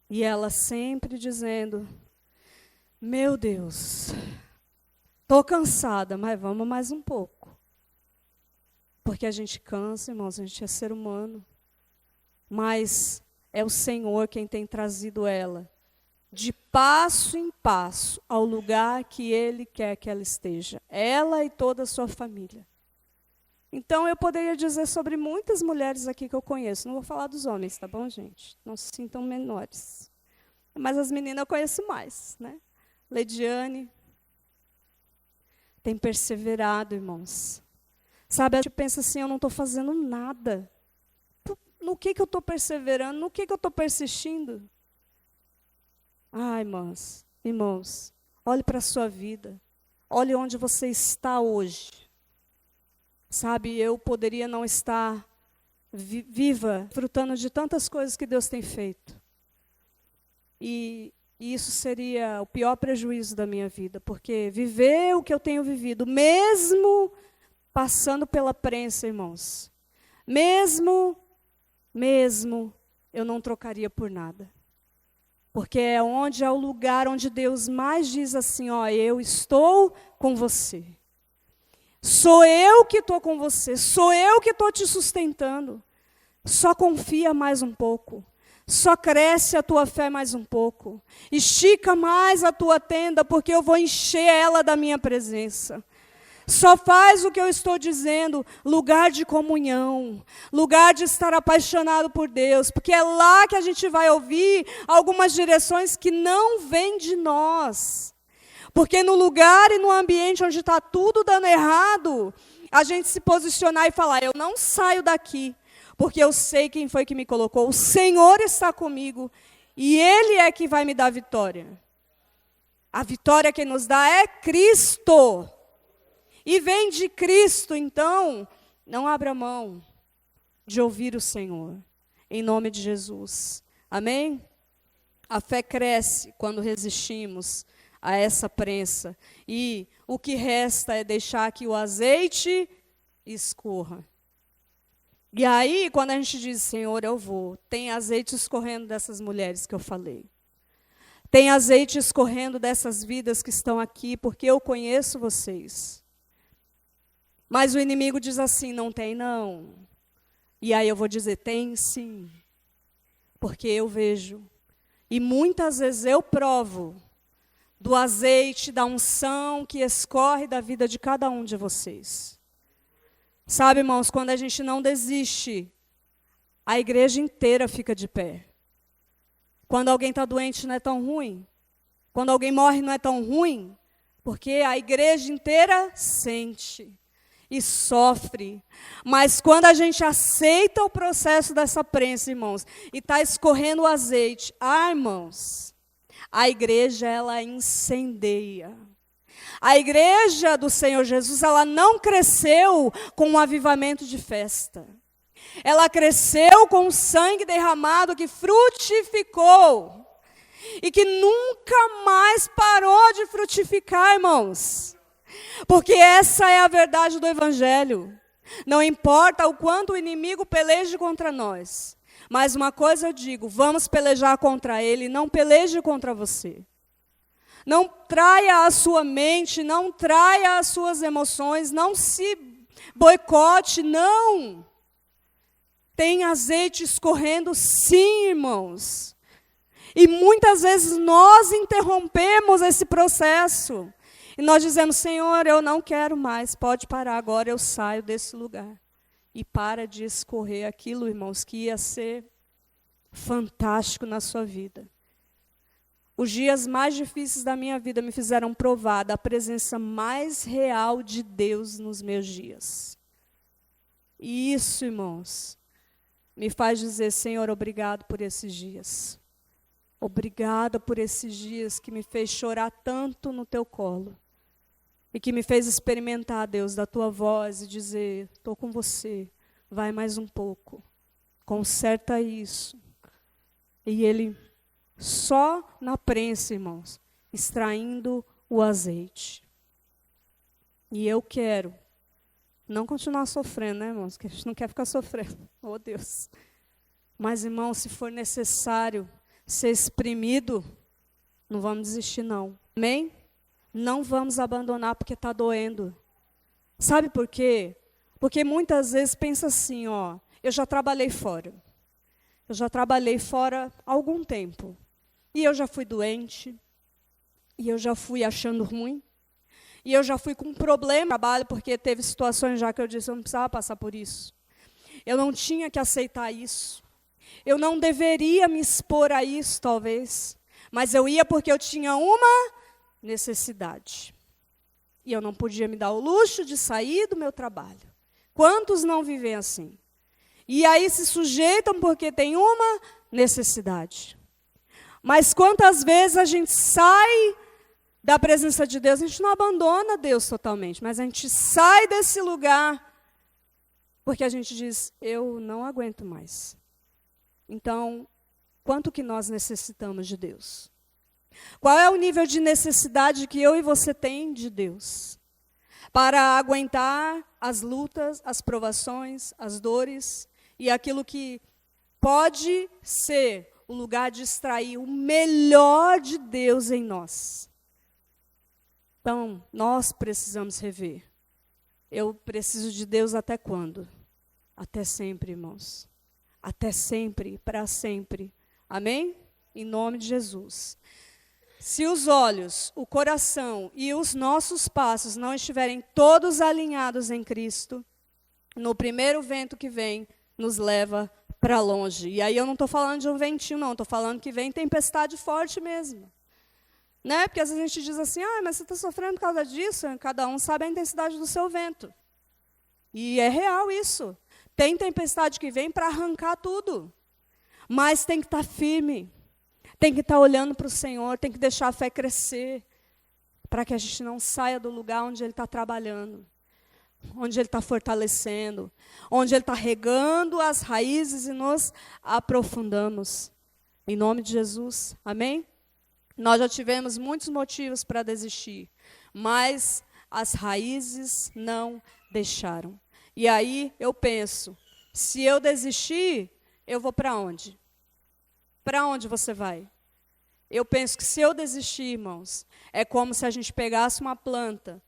E ela sempre dizendo, meu Deus, estou cansada, mas vamos mais um pouco. Porque a gente cansa, irmãos, a gente é ser humano. Mas é o Senhor quem tem trazido ela de passo em passo ao lugar que Ele quer que ela esteja. Ela e toda a sua família. Então, eu poderia dizer sobre muitas mulheres aqui que eu conheço. Não vou falar dos homens, tá bom, gente? Não se sintam menores. Mas as meninas eu conheço mais, né? Leidiane tem perseverado, irmãos. Sabe, a gente pensa assim, eu não estou fazendo nada. No que eu estou perseverando? No que eu estou persistindo? Ai, irmãos, olhe para a sua vida. Olhe onde você está hoje. Sabe, eu poderia não estar viva, frutando de tantas coisas que Deus tem feito. E isso seria o pior prejuízo da minha vida, porque viver o que eu tenho vivido, mesmo passando pela prensa, irmãos, mesmo, eu não trocaria por nada. Porque é o lugar onde Deus mais diz assim, ó, eu estou com você. Sou eu que estou com você, sou eu que estou te sustentando. Só confia mais um pouco. Só cresce a tua fé mais um pouco. Estica mais a tua tenda, porque eu vou encher ela da minha presença. Só faz o que eu estou dizendo, lugar de comunhão, lugar de estar apaixonado por Deus, porque é lá que a gente vai ouvir algumas direções que não vêm de nós. Porque no lugar e no ambiente onde está tudo dando errado, a gente se posicionar e falar, eu não saio daqui, porque eu sei quem foi que me colocou, o Senhor está comigo, e Ele é que vai me dar vitória. A vitória que nos dá é Cristo. E vem de Cristo, então, não abra mão de ouvir o Senhor, em nome de Jesus. Amém? A fé cresce quando resistimos a essa prensa. E o que resta é deixar que o azeite escorra. E aí, quando a gente diz, Senhor, eu vou, tem azeite escorrendo dessas mulheres que eu falei. Tem azeite escorrendo dessas vidas que estão aqui, porque eu conheço vocês. Mas o inimigo diz assim, não tem não. E aí eu vou dizer, tem sim. Porque eu vejo. E muitas vezes eu provo do azeite, da unção que escorre da vida de cada um de vocês. Sabe, irmãos, quando a gente não desiste, a igreja inteira fica de pé. Quando alguém está doente não é tão ruim. Quando alguém morre não é tão ruim. Porque a igreja inteira sente e sofre. Mas quando a gente aceita o processo dessa prensa, irmãos, e está escorrendo o azeite, irmãos, a igreja, ela incendeia. A igreja do Senhor Jesus, ela não cresceu com um avivamento de festa. Ela cresceu com o sangue derramado que frutificou. E que nunca mais parou de frutificar, irmãos. Porque essa é a verdade do Evangelho. Não importa o quanto o inimigo peleje contra nós. Mas uma coisa eu digo, vamos pelejar contra ele, não peleje contra você. Não traia a sua mente, não traia as suas emoções, não se boicote, não. Tem azeite escorrendo sim, irmãos. E muitas vezes nós interrompemos esse processo. E nós dizemos, Senhor, eu não quero mais, pode parar, agora eu saio desse lugar. E para de escorrer aquilo, irmãos, que ia ser fantástico na sua vida. Os dias mais difíceis da minha vida me fizeram provar da presença mais real de Deus nos meus dias. E isso, irmãos, me faz dizer, Senhor, obrigado por esses dias. Obrigada por esses dias que me fez chorar tanto no teu colo. E que me fez experimentar, Deus, da tua voz e dizer, estou com você, vai mais um pouco, conserta isso. E ele, só na prensa, irmãos, extraindo o azeite. E eu quero não continuar sofrendo, né, irmãos? Que a gente não quer ficar sofrendo, oh Deus. Mas, irmãos, se for necessário ser exprimido, não vamos desistir não, amém? Não vamos abandonar porque está doendo. Sabe por quê? Porque muitas vezes pensa assim, ó, eu já trabalhei fora. Eu já trabalhei fora há algum tempo. E eu já fui doente. E eu já fui achando ruim. E eu já fui com um problema no trabalho, porque teve situações já que eu disse, eu não precisava passar por isso. Eu não tinha que aceitar isso. Eu não deveria me expor a isso, talvez. Mas eu ia porque eu tinha uma necessidade. E eu não podia me dar o luxo de sair do meu trabalho. Quantos não vivem assim? E aí se sujeitam porque tem uma necessidade. Mas quantas vezes a gente sai da presença de Deus, a gente não abandona Deus totalmente, mas a gente sai desse lugar porque a gente diz, eu não aguento mais. Então, quanto que nós necessitamos de Deus? Qual é o nível de necessidade que eu e você tem de Deus? Para aguentar as lutas, as provações, as dores e aquilo que pode ser o lugar de extrair o melhor de Deus em nós. Então, nós precisamos rever. Eu preciso de Deus até quando? Até sempre, irmãos. Até sempre, para sempre. Amém? Em nome de Jesus. Se os olhos, o coração e os nossos passos não estiverem todos alinhados em Cristo, no primeiro vento que vem, nos leva para longe. E aí eu não estou falando de um ventinho, não. Estou falando que vem tempestade forte mesmo. Né? Porque às vezes a gente diz assim, mas você está sofrendo por causa disso? Cada um sabe a intensidade do seu vento. E é real isso. Tem tempestade que vem para arrancar tudo. Mas tem que estar firme. Tem que estar olhando para o Senhor, tem que deixar a fé crescer. Para que a gente não saia do lugar onde Ele está trabalhando. Onde Ele está fortalecendo. Onde Ele está regando as raízes e nos aprofundamos. Em nome de Jesus. Amém? Nós já tivemos muitos motivos para desistir, mas as raízes não deixaram. E aí eu penso, se eu desistir, eu vou para onde? Para onde você vai? Eu penso que se eu desistir, irmãos, é como se a gente pegasse uma planta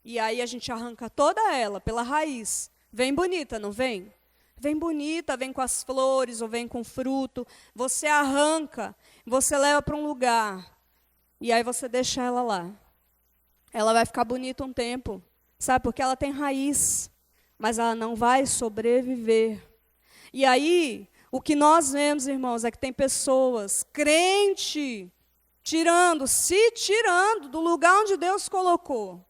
e aí a gente arranca toda ela pela raiz. Vem bonita, não vem? Vem bonita, vem com as flores ou vem com fruto. Você arranca, você leva para um lugar e aí você deixa ela lá. Ela vai ficar bonita um tempo, sabe? Porque ela tem raiz, mas ela não vai sobreviver. E aí, o que nós vemos, irmãos, é que tem pessoas, crente, se tirando do lugar onde Deus colocou.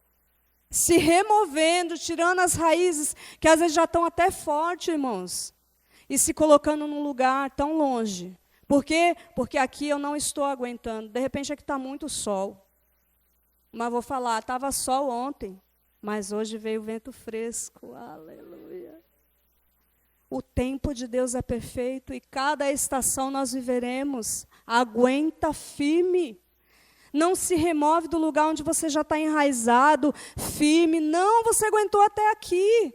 Se removendo, tirando as raízes, que às vezes já estão até fortes, irmãos. E se colocando num lugar tão longe. Por quê? Porque aqui eu não estou aguentando. De repente aqui está muito sol. Mas vou falar, estava sol ontem, mas hoje veio vento fresco. Aleluia. O tempo de Deus é perfeito e cada estação nós viveremos. Aguenta firme. Não se remove do lugar onde você já está enraizado, firme. Não, você aguentou até aqui.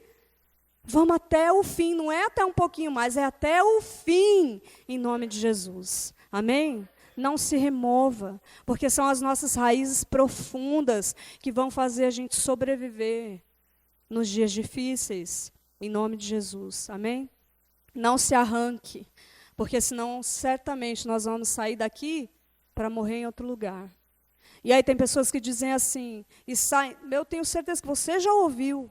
Vamos até o fim. Não é até um pouquinho mais, é até o fim. Em nome de Jesus. Amém? Não se remova, porque são as nossas raízes profundas que vão fazer a gente sobreviver nos dias difíceis. Em nome de Jesus. Amém? Não se arranque, porque senão certamente nós vamos sair daqui para morrer em outro lugar. E aí tem pessoas que dizem assim, e saem, eu tenho certeza que você já ouviu,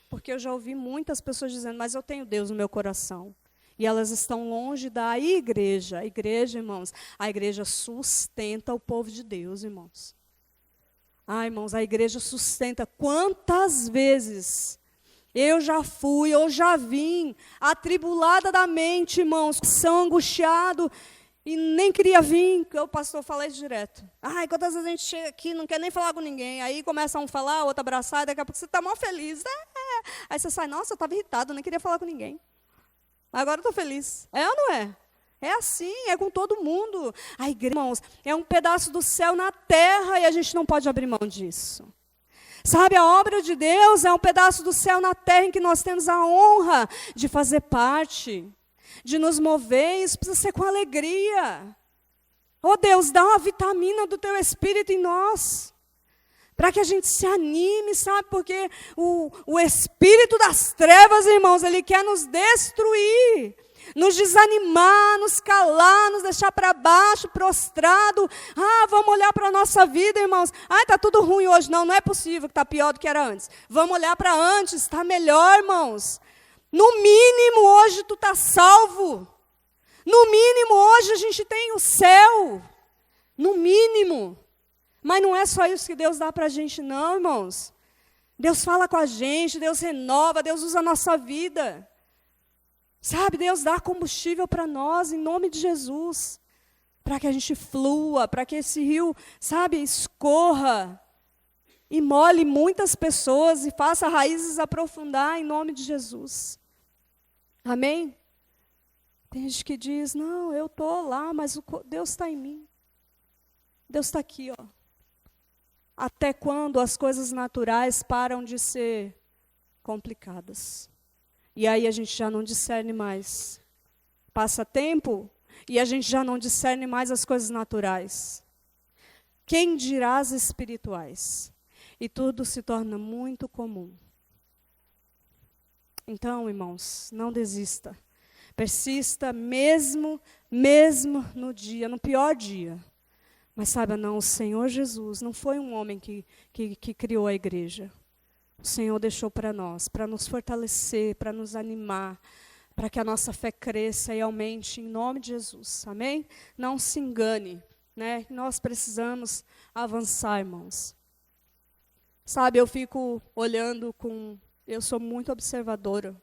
porque eu já ouvi muitas pessoas dizendo, mas eu tenho Deus no meu coração. E elas estão longe da igreja. A igreja, irmãos, a igreja sustenta o povo de Deus, irmãos. Irmãos, a igreja sustenta. Quantas vezes eu já fui, eu já vim, atribulada da mente, irmãos, são angustiado e nem queria vir, que o pastor fala isso direto. Quantas vezes a gente chega aqui, não quer nem falar com ninguém, aí começa um a falar, outro abraçar, daqui a pouco você está mó feliz. Aí você sai, nossa, eu estava irritado, nem queria falar com ninguém. Agora eu estou feliz. É ou não é? É assim, é com todo mundo. A igreja, irmãos, é um pedaço do céu na terra e a gente não pode abrir mão disso. Sabe, a obra de Deus é um pedaço do céu na terra em que nós temos a honra de fazer parte, de nos mover, isso precisa ser com alegria. Oh Deus, dá uma vitamina do teu Espírito em nós, para que a gente se anime, sabe, porque o Espírito das trevas, irmãos, ele quer nos destruir. nos desanimar, nos calar, nos deixar para baixo, prostrado. Vamos olhar para a nossa vida, irmãos. Está tudo ruim hoje. Não é possível que está pior do que era antes. Vamos olhar para antes, está melhor, irmãos. No mínimo, hoje tu está salvo. No mínimo, hoje a gente tem o céu. No mínimo. Mas não é só isso que Deus dá para a gente, não, irmãos. Deus fala com a gente, Deus renova, Deus usa a nossa vida. Sabe, Deus dá combustível para nós, em nome de Jesus. Para que a gente flua, para que esse rio, sabe, escorra. E molhe muitas pessoas e faça raízes aprofundar, em nome de Jesus. Amém? Tem gente que diz, não, eu estou lá, mas Deus está em mim. Deus está aqui, ó. Até quando as coisas naturais param de ser complicadas? E aí a gente já não discerne mais. Passa tempo e a gente já não discerne mais as coisas naturais. Quem dirá as espirituais? E tudo se torna muito comum. Então, irmãos, não desista. Persista mesmo no dia, no pior dia. Mas saiba não, o Senhor Jesus não foi um homem que criou a igreja. O Senhor deixou para nós, para nos fortalecer, para nos animar, para que a nossa fé cresça e aumente em nome de Jesus. Amém? Não se engane, né? Nós precisamos avançar, irmãos. Sabe, eu fico olhando eu sou muito observadora.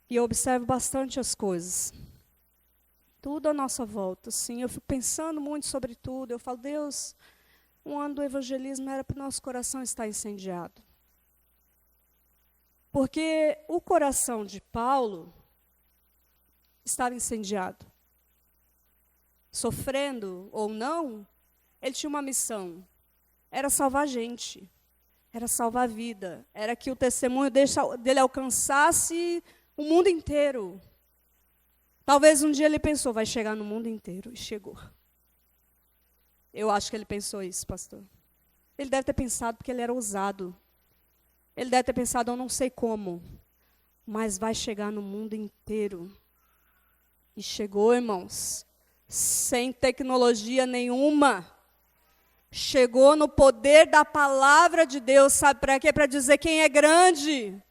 E eu observo bastante as coisas. Tudo à nossa volta, assim. Eu fico pensando muito sobre tudo. Eu falo, Deus, um ano do evangelismo era para o nosso coração estar incendiado. Porque o coração de Paulo estava incendiado. Sofrendo ou não, ele tinha uma missão. Era salvar gente. Era salvar a vida. Era que o testemunho dele alcançasse o mundo inteiro. Talvez um dia ele pensou, vai chegar no mundo inteiro. E chegou. Eu acho que ele pensou isso, pastor. Ele deve ter pensado porque ele era ousado. Ele deve ter pensado, eu não sei como, mas vai chegar no mundo inteiro. E chegou, irmãos, sem tecnologia nenhuma. Chegou no poder da palavra de Deus, sabe para quê? Para dizer quem é grande.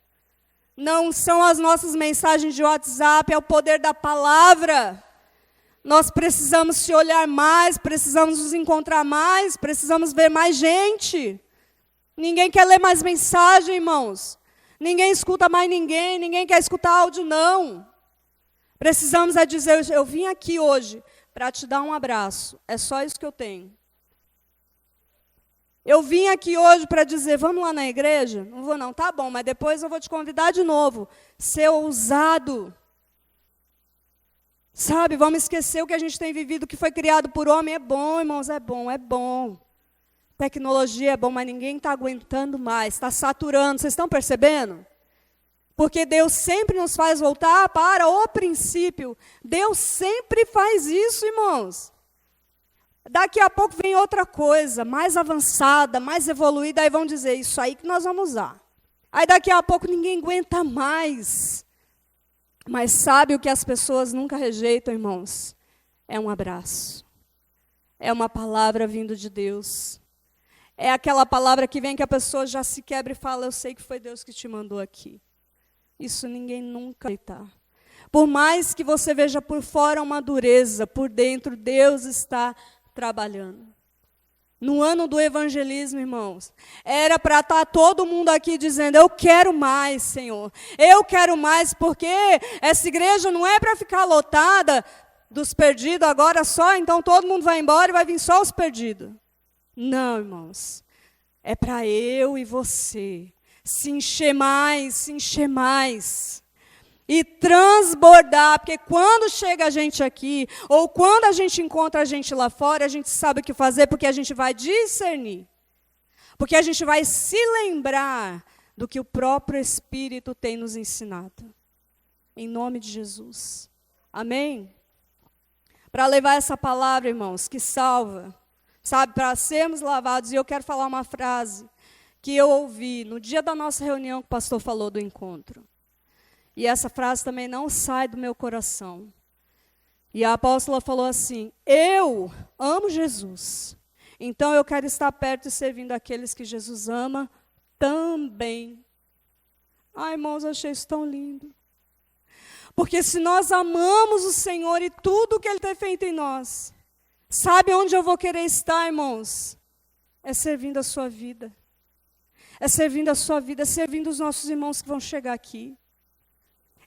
Não são as nossas mensagens de WhatsApp, é o poder da palavra. Nós precisamos se olhar mais, precisamos nos encontrar mais, precisamos ver mais gente. Ninguém quer ler mais mensagem, irmãos. Ninguém escuta mais ninguém quer escutar áudio, não. Precisamos dizer, eu vim aqui hoje para te dar um abraço. É só isso que eu tenho. Eu vim aqui hoje para dizer, vamos lá na igreja? Não vou não, tá bom, mas depois eu vou te convidar de novo. Ser ousado. Sabe, vamos esquecer o que a gente tem vivido, o que foi criado por homem. É bom, irmãos, é bom. Tecnologia é bom, mas ninguém está aguentando mais, está saturando. Vocês estão percebendo? Porque Deus sempre nos faz voltar para o princípio. Deus sempre faz isso, irmãos. Daqui a pouco vem outra coisa, mais avançada, mais evoluída, aí vão dizer, isso aí que nós vamos usar. Aí daqui a pouco ninguém aguenta mais. Mas sabe o que as pessoas nunca rejeitam, irmãos? É um abraço. É uma palavra vindo de Deus. É aquela palavra que vem que a pessoa já se quebra e fala, eu sei que foi Deus que te mandou aqui. Isso ninguém nunca aceitar. Por mais que você veja por fora uma dureza, por dentro Deus está trabalhando. No ano do evangelismo, irmãos, era para estar todo mundo aqui dizendo, eu quero mais, Senhor. Eu quero mais, porque essa igreja não é para ficar lotada dos perdidos agora só, então todo mundo vai embora e vai vir só os perdidos. Não, irmãos, é para eu e você se encher mais e transbordar, porque quando chega a gente aqui, ou quando a gente encontra a gente lá fora, a gente sabe o que fazer, porque a gente vai discernir, porque a gente vai se lembrar do que o próprio Espírito tem nos ensinado, em nome de Jesus, amém? Para levar essa palavra, irmãos, que salva, sabe, para sermos lavados. E eu quero falar uma frase que eu ouvi no dia da nossa reunião que o pastor falou do encontro. E essa frase também não sai do meu coração. E a apóstola falou assim: eu amo Jesus, então eu quero estar perto e servindo aqueles que Jesus ama também. Ai, irmãos, eu achei isso tão lindo. Porque se nós amamos o Senhor e tudo que Ele tem feito em nós, sabe onde eu vou querer estar, irmãos? É servindo a sua vida. É servindo a sua vida, é servindo os nossos irmãos que vão chegar aqui.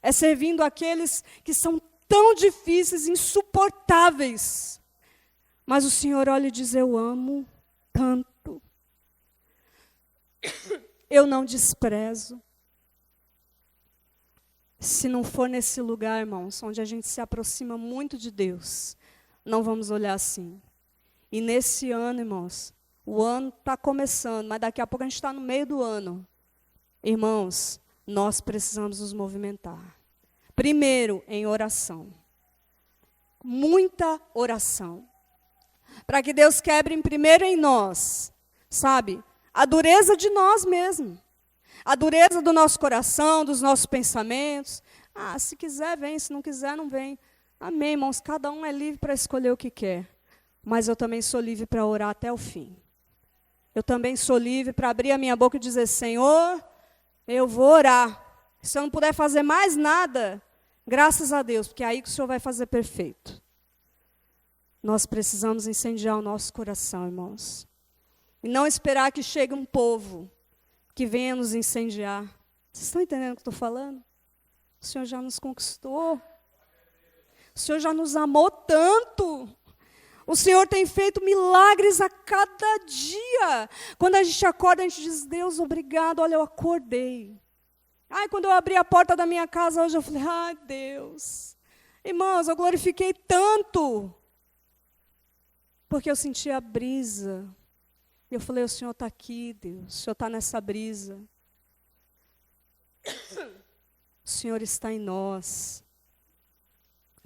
É servindo aqueles que são tão difíceis, insuportáveis. Mas o Senhor olha e diz: eu amo tanto. Eu não desprezo. Se não for nesse lugar, irmãos, onde a gente se aproxima muito de Deus, não vamos olhar assim. E nesse ano, irmãos, o ano está começando, mas daqui a pouco a gente está no meio do ano. Irmãos, nós precisamos nos movimentar. Primeiro, em oração. Muita oração. Para que Deus quebre primeiro em nós, sabe, a dureza de nós mesmos. A dureza do nosso coração, dos nossos pensamentos. Ah, se quiser, vem. Se não quiser, não vem. Amém, irmãos. Cada um é livre para escolher o que quer. Mas eu também sou livre para orar até o fim. Eu também sou livre para abrir a minha boca e dizer: Senhor, eu vou orar. Se eu não puder fazer mais nada, graças a Deus, porque é aí que o Senhor vai fazer perfeito. Nós precisamos incendiar o nosso coração, irmãos. E não esperar que chegue um povo que venha nos incendiar. Vocês estão entendendo o que eu estou falando? O Senhor já nos conquistou. O Senhor já nos amou tanto. O Senhor tem feito milagres a cada dia. Quando a gente acorda, a gente diz: Deus, obrigado, olha, eu acordei. Ai, quando eu abri a porta da minha casa hoje, eu falei: ai, Deus. Irmãos, eu glorifiquei tanto. Porque eu senti a brisa. E eu falei: o Senhor está aqui, Deus. O Senhor está nessa brisa. O Senhor está em nós.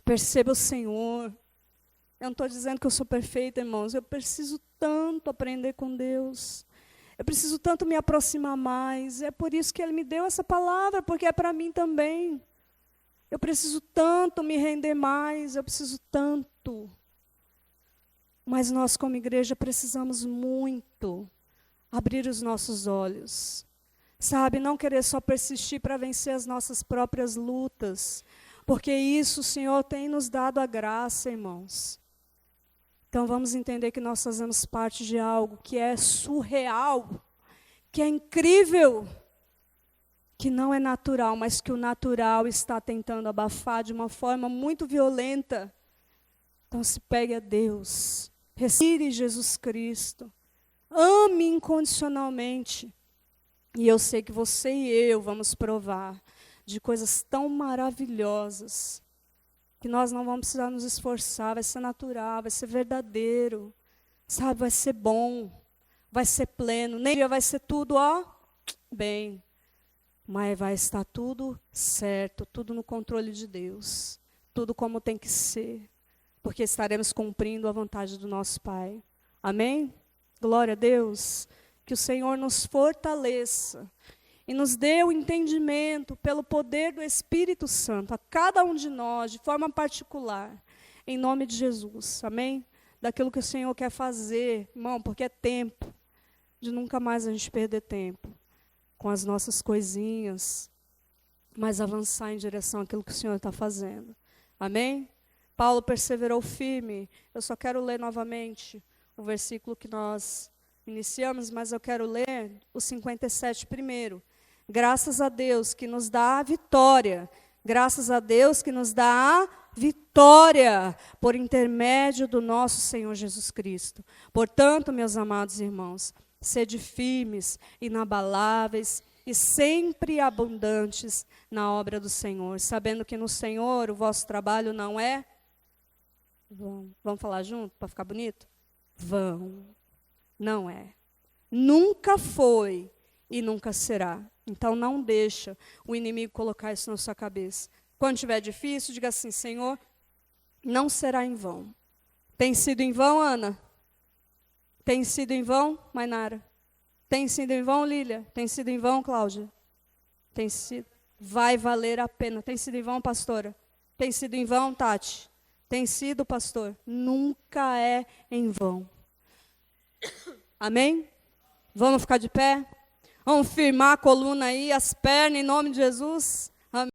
Perceba o Senhor. Eu não estou dizendo que eu sou perfeita, irmãos. Eu preciso tanto aprender com Deus. Eu preciso tanto me aproximar mais. É por isso que Ele me deu essa palavra, porque é para mim também. Eu preciso tanto me render mais. Eu preciso tanto. Mas nós, como igreja, precisamos muito abrir os nossos olhos. Sabe, não querer só persistir para vencer as nossas próprias lutas. Porque isso o Senhor tem nos dado a graça, irmãos. Então vamos entender que nós fazemos parte de algo que é surreal, que é incrível, que não é natural, mas que o natural está tentando abafar de uma forma muito violenta. Então se pegue a Deus, respire Jesus Cristo, ame incondicionalmente. E eu sei que você e eu vamos provar de coisas tão maravilhosas, que nós não vamos precisar nos esforçar, vai ser natural, vai ser verdadeiro, sabe, vai ser bom, vai ser pleno, nem dia vai ser tudo, ó, bem, mas vai estar tudo certo, tudo no controle de Deus, tudo como tem que ser, porque estaremos cumprindo a vontade do nosso Pai. Amém? Glória a Deus, que o Senhor nos fortaleça, e nos dê o entendimento, pelo poder do Espírito Santo, a cada um de nós, de forma particular, em nome de Jesus, amém? Daquilo que o Senhor quer fazer, irmão, porque é tempo de nunca mais a gente perder tempo com as nossas coisinhas, mas avançar em direção àquilo que o Senhor está fazendo, amém? Paulo perseverou firme. Eu só quero ler novamente o versículo que nós iniciamos, mas eu quero ler o 57 primeiro. Graças a Deus que nos dá a vitória. Graças a Deus que nos dá a vitória por intermédio do nosso Senhor Jesus Cristo. Portanto, meus amados irmãos, sede firmes, inabaláveis e sempre abundantes na obra do Senhor, sabendo que no Senhor o vosso trabalho não é vão. Vamos falar junto para ficar bonito? Vão. Não é. Nunca foi e nunca será. Então não deixa o inimigo colocar isso na sua cabeça. Quando estiver difícil, diga assim: Senhor, não será em vão. Tem sido em vão, Ana? Tem sido em vão, Mainara? Tem sido em vão, Lília? Tem sido em vão, Cláudia? Tem sido? vai valer a pena. Tem sido em vão, pastora? Tem sido em vão, Tati? Tem sido, pastor? Nunca é em vão. Amém? Vamos ficar de pé? Vamos firmar a coluna aí, as pernas, em nome de Jesus.